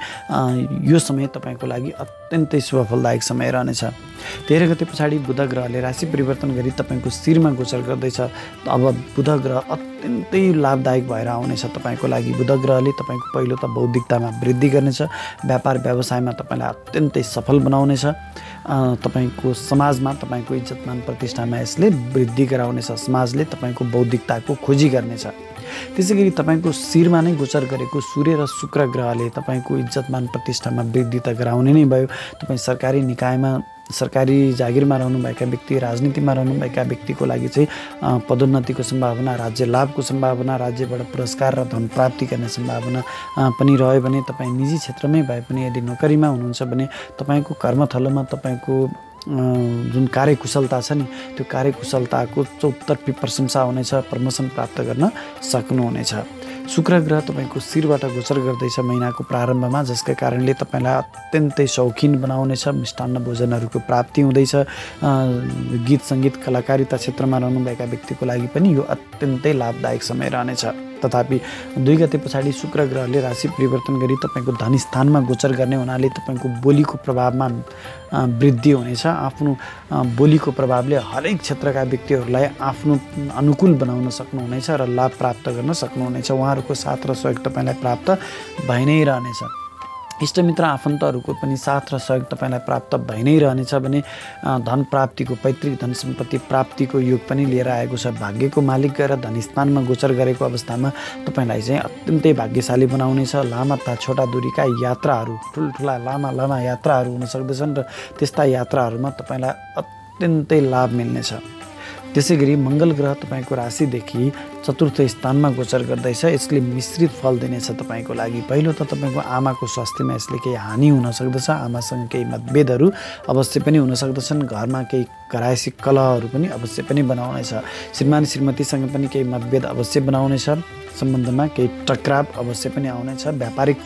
यो समय तपाईँको लागि अत्यन्तै शुभफलदायक समय रहनेछ। 13 गते पछाडि बुध ग्रहले राशि परिवर्तन गरी तपाईँको शिरमा गोचर गर्दैछ। अब बुध ग्रह अत्यन्तै लाभदायक भएर आउनेछ तपाईँको लागि। बुध ग्रहले तपाईँको पहिलो त बौद्धिकतामा वृद्धि गर्नेछ। व्यापार व्यवसायमा तपाईँलाई अत्यन्तै सफल बनाउनेछ। तपाईँको समाजमा तपाईँको इज्जतमान प्रतिष्ठामा यसले वृद्धि गराउनेछ। समाजले तपाईँको बौद्धिकताको खोजी गर्नेछ। त्यसै गरी तपाईँको शिरमा नै गोचर गरेको सूर्य र शुक्र ग्रहले तपाईँको इज्जतमान प्रतिष्ठामा वृद्धि त गराउने नै भयो। तपाईँ सरकारी निकायमा सरकारी जागिरमा रहनुभएका व्यक्ति, राजनीतिमा रहनुभएका व्यक्तिको लागि चाहिँ पदोन्नतिको सम्भावना, राज्य लाभको सम्भावना, राज्यबाट पुरस्कार र धन प्राप्ति गर्ने सम्भावना पनि रह्यो भने तपाईँ निजी क्षेत्रमै भए पनि यदि नोकरीमा हुनुहुन्छ भने तपाईँको कर्मथलोमा तपाईँको जुन कार्यकुशलता छ नि त्यो कार्यकुशलताको चौतर्फी प्रशंसा हुनेछ। प्रमोसन प्राप्त गर्न सक्नुहुनेछ। शुक्र ग्रह तपाईँको शिरबाट गोचर गर्दैछ महिनाको प्रारम्भमा, जसका कारणले तपाईँलाई अत्यन्तै शौखिन बनाउनेछ। मिष्टान्न भोजनहरूको प्राप्ति हुँदैछ। गीत सङ्गीत कलाकारिता क्षेत्रमा रहनुभएका व्यक्तिको लागि पनि यो अत्यन्तै लाभदायक समय रहनेछ। तथापि 2 गते पछाडि शुक्र ग्रहले राशि परिवर्तन गरी तपाईँको धन स्थानमा गोचर गर्ने हुनाले तपाईँको बोलीको प्रभावमा वृद्धि हुनेछ। आफ्नो बोलीको प्रभावले हरेक क्षेत्रका व्यक्तिहरूलाई आफ्नो अनुकूल बनाउन सक्नुहुनेछ र लाभ प्राप्त गर्न सक्नुहुनेछ। उहाँहरूको साथ र सहयोग तपाईँलाई प्राप्त भइ नै रहनेछ। इष्टमित्र आफन्तहरूको पनि साथ र सहयोग तपाईँलाई प्राप्त भइ नै रहनेछ भने धन प्राप्तिको, पैतृक धन सम्पत्ति प्राप्तिको योग पनि लिएर आएको छ। भाग्यको मालिक गएर धनस्थानमा गोचर गरेको अवस्थामा तपाईँलाई चाहिँ अत्यन्तै भाग्यशाली बनाउनेछ। लामा तथा छोटा दूरीका यात्राहरू, ठुल्ठुला लामा यात्राहरू हुन सक्दछन् र त्यस्ता यात्राहरूमा तपाईँलाई अत्यन्तै लाभ मिल्नेछ। त्यसै गरी मङ्गल ग्रह तपाईँको राशिदेखि चतुर्थ स्थानमा गोचर गर्दैछ। यसले मिश्रित फल दिनेछ तपाईँको लागि। पहिलो त तपाईँको आमाको स्वास्थ्यमा यसले केही हानि हुन सक्दछ। आमासँग केही मतभेदहरू अवश्य पनि हुन सक्दछन्। घरमा केही करायसी कलहहरू पनि अवश्य पनि बनाउनेछ। श्रीमान श्रीमतीसँग पनि केही मतभेद अवश्य बनाउनेछ। सम्बन्धमा केही टकराव अवश्य पनि आउनेछ। व्यापारिक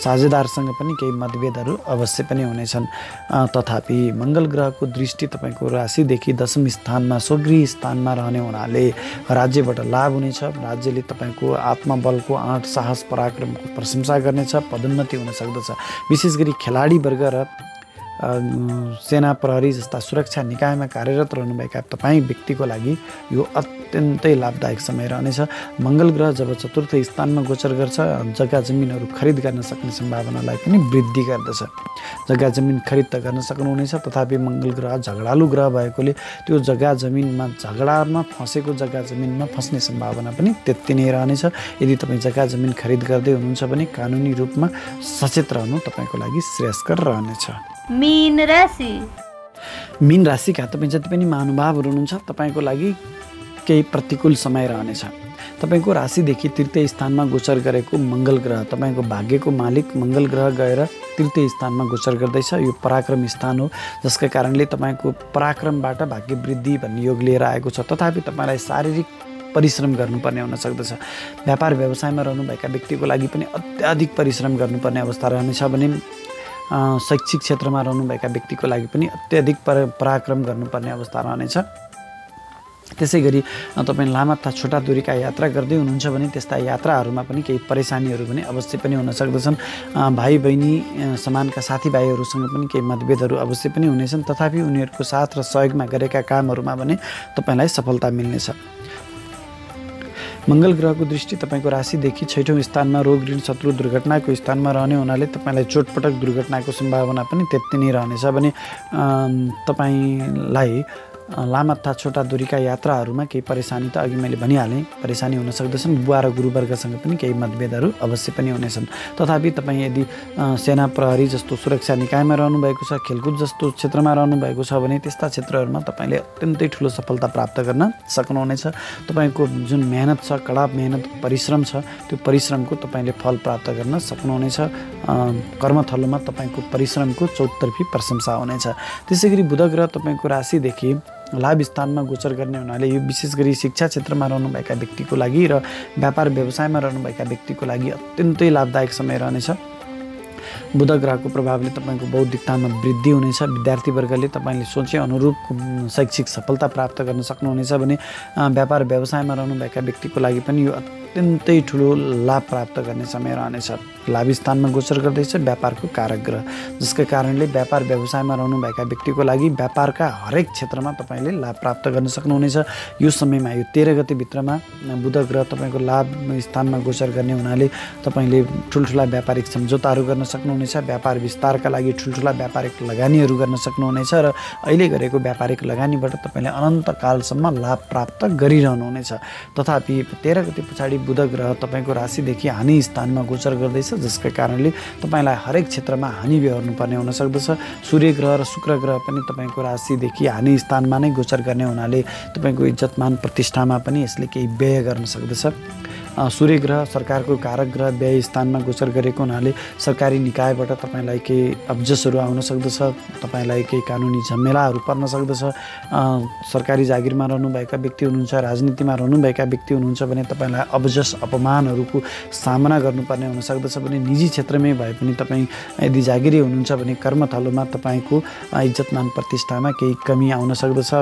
साझेदारसँग पनि केही मतभेदहरू अवश्य पनि हुनेछन्। तथापि मङ्गल ग्रहको दृष्टि तपाईँको राशिदेखि 10औं स्थानमा स्वगृह स्थानमा रहने हुनाले राज्यबाट लाभ हुनेछ। राज्यले तपाईँको आत्मबलको, आँट, साहस, पराक्रमको प्रशंसा गर्नेछ। पदोन्नति हुन सक्दछ। विशेष गरी खेलाडी वर्ग र सेना प्रहरी जस्ता सुरक्षा निकायमा कार्यरत रहनुभएका तपाईँ व्यक्तिको लागि यो अत्यन्तै लाभदायक समय रहनेछ। मङ्गल ग्रह जब चतुर्थ स्थानमा गोचर गर्छ जग्गा जमिनहरू खरिद गर्न सक्ने सम्भावनालाई पनि वृद्धि गर्दछ। जग्गा जमिन खरिद त गर्न सक्नुहुनेछ। तथापि मङ्गल ग्रह झगडालु ग्रह भएकोले त्यो जग्गा जमिनमा झगडामा फँसेको जग्गा जमिनमा फस्ने सम्भावना पनि त्यति नै रहनेछ। यदि तपाईँ जग्गा जमिन खरिद गर्दै हुनुहुन्छ भने कानुनी रूपमा सचेत रहनु तपाईँको लागि श्रेयस्कर रहनेछ। मीन राशि। मीन राशिका तपाईँ जति पनि महानुभावहरू हुनुहुन्छ तपाईँको लागि केही प्रतिकूल समय रहनेछ। तपाईँको राशिदेखि तृतीय स्थानमा गोचर गरेको मङ्गल ग्रह तपाईँको भाग्यको मालिक मङ्गल ग्रह गएर तृतीय स्थानमा गोचर गर्दैछ। यो पराक्रम स्थान हो, जसका कारणले तपाईँको पराक्रमबाट भाग्य वृद्धि भन्ने योग लिएर आएको छ। तथापि तपाईँलाई शारीरिक परिश्रम गर्नुपर्ने हुन सक्दछ। व्यापार व्यवसायमा रहनुभएका व्यक्तिको लागि पनि अत्याधिक परिश्रम गर्नुपर्ने अवस्था रहनेछ भने शैक्षिक क्षेत्रमा रहनुभएका व्यक्तिको लागि पनि अत्याधिक पराक्रम गर्नुपर्ने अवस्था रहनेछ। त्यसै गरी तपाईँ लामा तथा छोटा दूरीका यात्रा गर्दै हुनुहुन्छ भने त्यस्ता यात्राहरूमा पनि केही परेशानीहरू पनि अवश्य पनि हुन सक्दछन्। भाइ बहिनी समानका साथीभाइहरूसँग पनि केही मतभेदहरू अवश्य पनि हुनेछन्। तथापि उनीहरूको साथ र सहयोगमा गरेका कामहरूमा भने तपाईँलाई सफलता मिल्नेछ। मङ्गल ग्रहको दृष्टि तपाईँको राशिदेखि 6औँ स्थानमा रोग ऋण शत्रु दुर्घटनाको स्थानमा रहने हुनाले तपाईँलाई चोटपटक दुर्घटनाको सम्भावना पनि त्यति नै रहनेछ भने तपाईँलाई लामा तथा छोटा दूरीका यात्राहरूमा केही परेशानी त अघि मैले भनिहालेँ परेशानी हुन सक्दछन्। बुवा र गुरुवर्गसँग पनि केही मतभेदहरू अवश्य पनि हुनेछन्। तथापि तपाईँ यदि सेना प्रहरी जस्तो सुरक्षा निकायमा रहनुभएको छ, खेलकुद जस्तो क्षेत्रमा रहनुभएको छ भने त्यस्ता क्षेत्रहरूमा तपाईँले अत्यन्तै ठुलो सफलता प्राप्त गर्न सक्नुहुनेछ। तपाईँको जुन मेहनत छ, कडा मेहनत परिश्रम छ, त्यो परिश्रमको तपाईँले फल प्राप्त गर्न सक्नुहुनेछ। कर्मथलोमा तपाईँको परिश्रमको चौतर्फी प्रशंसा हुनेछ। त्यसै गरी बुध ग्रह तपाईँको राशिदेखि लाभ स्थानमा गोचर गर्ने हुनाले यो विशेष गरी शिक्षा क्षेत्रमा रहनुभएका व्यक्तिको लागि र व्यापार व्यवसायमा रहनुभएका व्यक्तिको लागि अत्यन्तै लाभदायक समय रहनेछ। बुध ग्रहको प्रभावले तपाईँको बौद्धिकतामा वृद्धि हुनेछ। विद्यार्थीवर्गले तपाईँले सोचे अनुरूप शैक्षिक सफलता प्राप्त गर्न सक्नुहुनेछ भने व्यापार व्यवसायमा रहनुभएका व्यक्तिको लागि पनि यो अत्यन्तै ठुलो लाभ प्राप्त गर्ने समय रहनेछ। लाभ स्थानमा गोचर गर्दैछ व्यापारको कारक ग्रह, जसका कारणले व्यापार व्यवसायमा रहनुभएका व्यक्तिको लागि व्यापारका हरेक क्षेत्रमा तपाईँले लाभ प्राप्त गर्न सक्नुहुनेछ। यो समयमा यो 13 गतेभित्रमा बुध ग्रह तपाईँको लाभ स्थानमा गोचर गर्ने हुनाले तपाईँले ठुल्ठुला व्यापारिक सम्झौताहरू गर्न सक्नुहुनेछ। व्यापार विस्तारका लागि ठुल्ठुला व्यापारिक लगानीहरू गर्न सक्नुहुनेछ र अहिले गरेको व्यापारिक लगानीबाट तपाईँले अनन्तकालसम्म लाभ प्राप्त गरिरहनुहुनेछ। तथापि 13 गते पछाडि बुध ग्रह तपाईँको राशिदेखि हानि स्थानमा गोचर गर्दैछ, जसका कारणले तपाईँलाई हरेक क्षेत्रमा हानि बेहोर्नुपर्ने हुन सक्दछ। सूर्य ग्रह र शुक्र ग्रह पनि तपाईँको राशिदेखि हानि स्थानमा नै गोचर गर्ने हुनाले तपाईँको इज्जतमान प्रतिष्ठामा पनि यसले केही व्यय गर्न सक्दछ। सूर्य ग्रह सरकारको कारक ग्रह व्यय स्थानमा गोचर गरेको हुनाले सरकारी निकायबाट तपाईँलाई केही अब्जसहरू आउन सक्दछ, तपाईँलाई केही कानुनी झमेलाहरू पर्न सक्दछ। सरकारी जागिरमा रहनुभएका व्यक्ति हुनुहुन्छ, राजनीतिमा रहनुभएका व्यक्ति हुनुहुन्छ भने तपाईँलाई अब्जस अपमानहरूको सामना गर्नुपर्ने हुन सक्दछ। भने निजी क्षेत्रमै भए पनि तपाईँ यदि जागिरी हुनुहुन्छ भने कर्मथलोमा तपाईँको इज्जतमान प्रतिष्ठामा केही कमी आउन सक्दछ।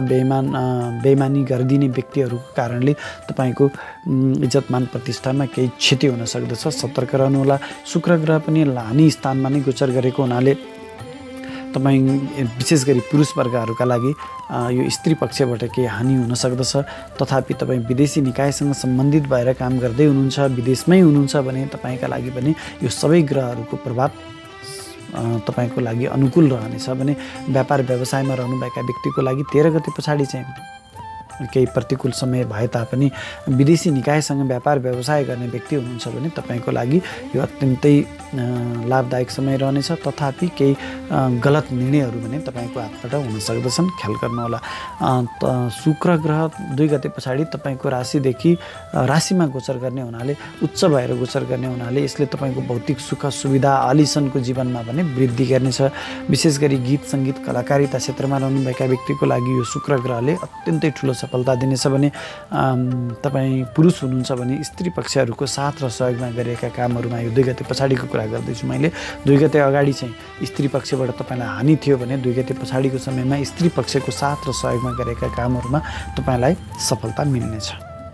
बेइमानी गरिदिने व्यक्तिहरूको कारणले तपाईँको इज्जतमान प्रतिष्ठामा केही क्षति हुन सक्दछ, सतर्क रहनुहोला। शुक्र ग्रह पनि हानि स्थानमा नै गोचर गरेको हुनाले तपाईँ विशेष गरी पुरुष वर्गहरूका लागि यो स्त्री पक्षबाट केही हानि हुन सक्दछ। तथापि तपाईँ विदेशी निकायसँग सम्बन्धित भएर काम गर्दै हुनुहुन्छ, विदेशमै हुनुहुन्छ भने तपाईँका लागि पनि यो सबै ग्रहहरूको प्रभाव तपाईँको लागि अनुकूल रहनेछ। भने व्यापार व्यवसायमा रहनुभएका व्यक्तिको लागि 13 गते पछाडि चाहिँ केही प्रतिकूल समय भए तापनि विदेशी निकायसँग व्यापार व्यवसाय गर्ने व्यक्ति हुनुहुन्छ भने तपाईँको लागि यो अत्यन्तै लाभदायक समय रहनेछ। तथापि केही गलत निर्णयहरू भने तपाईँको हातबाट हुन सक्दछन्, ख्याल गर्नुहोला। शुक्र ग्रह 2 गते पछाडि तपाईँको राशिदेखि राशिमा गोचर गर्ने हुनाले उच्च भएर गोचर गर्ने हुनाले यसले तपाईँको भौतिक सुख सुविधा आलिसनको जीवनमा भने वृद्धि गर्नेछ। विशेष गरी गीत सङ्गीत कलाकारिता क्षेत्रमा रहनुभएका व्यक्तिको लागि यो शुक्र ग्रहले अत्यन्तै ठुलो सफलता दिनेछ। भने तपाईँ पुरुष हुनुहुन्छ भने स्त्री पक्षहरूको साथ र सहयोगमा गरिएका कामहरूमा यो 2 गते पछाडिको कुरा गर्दैछु मैले। 2 गते अगाडि चाहिँ स्त्री पक्षबाट तपाईँलाई हानि थियो भने 2 गते पछाडिको समयमा स्त्री पक्षको साथ र सहयोगमा गरेका कामहरूमा तपाईँलाई सफलता मिल्नेछ।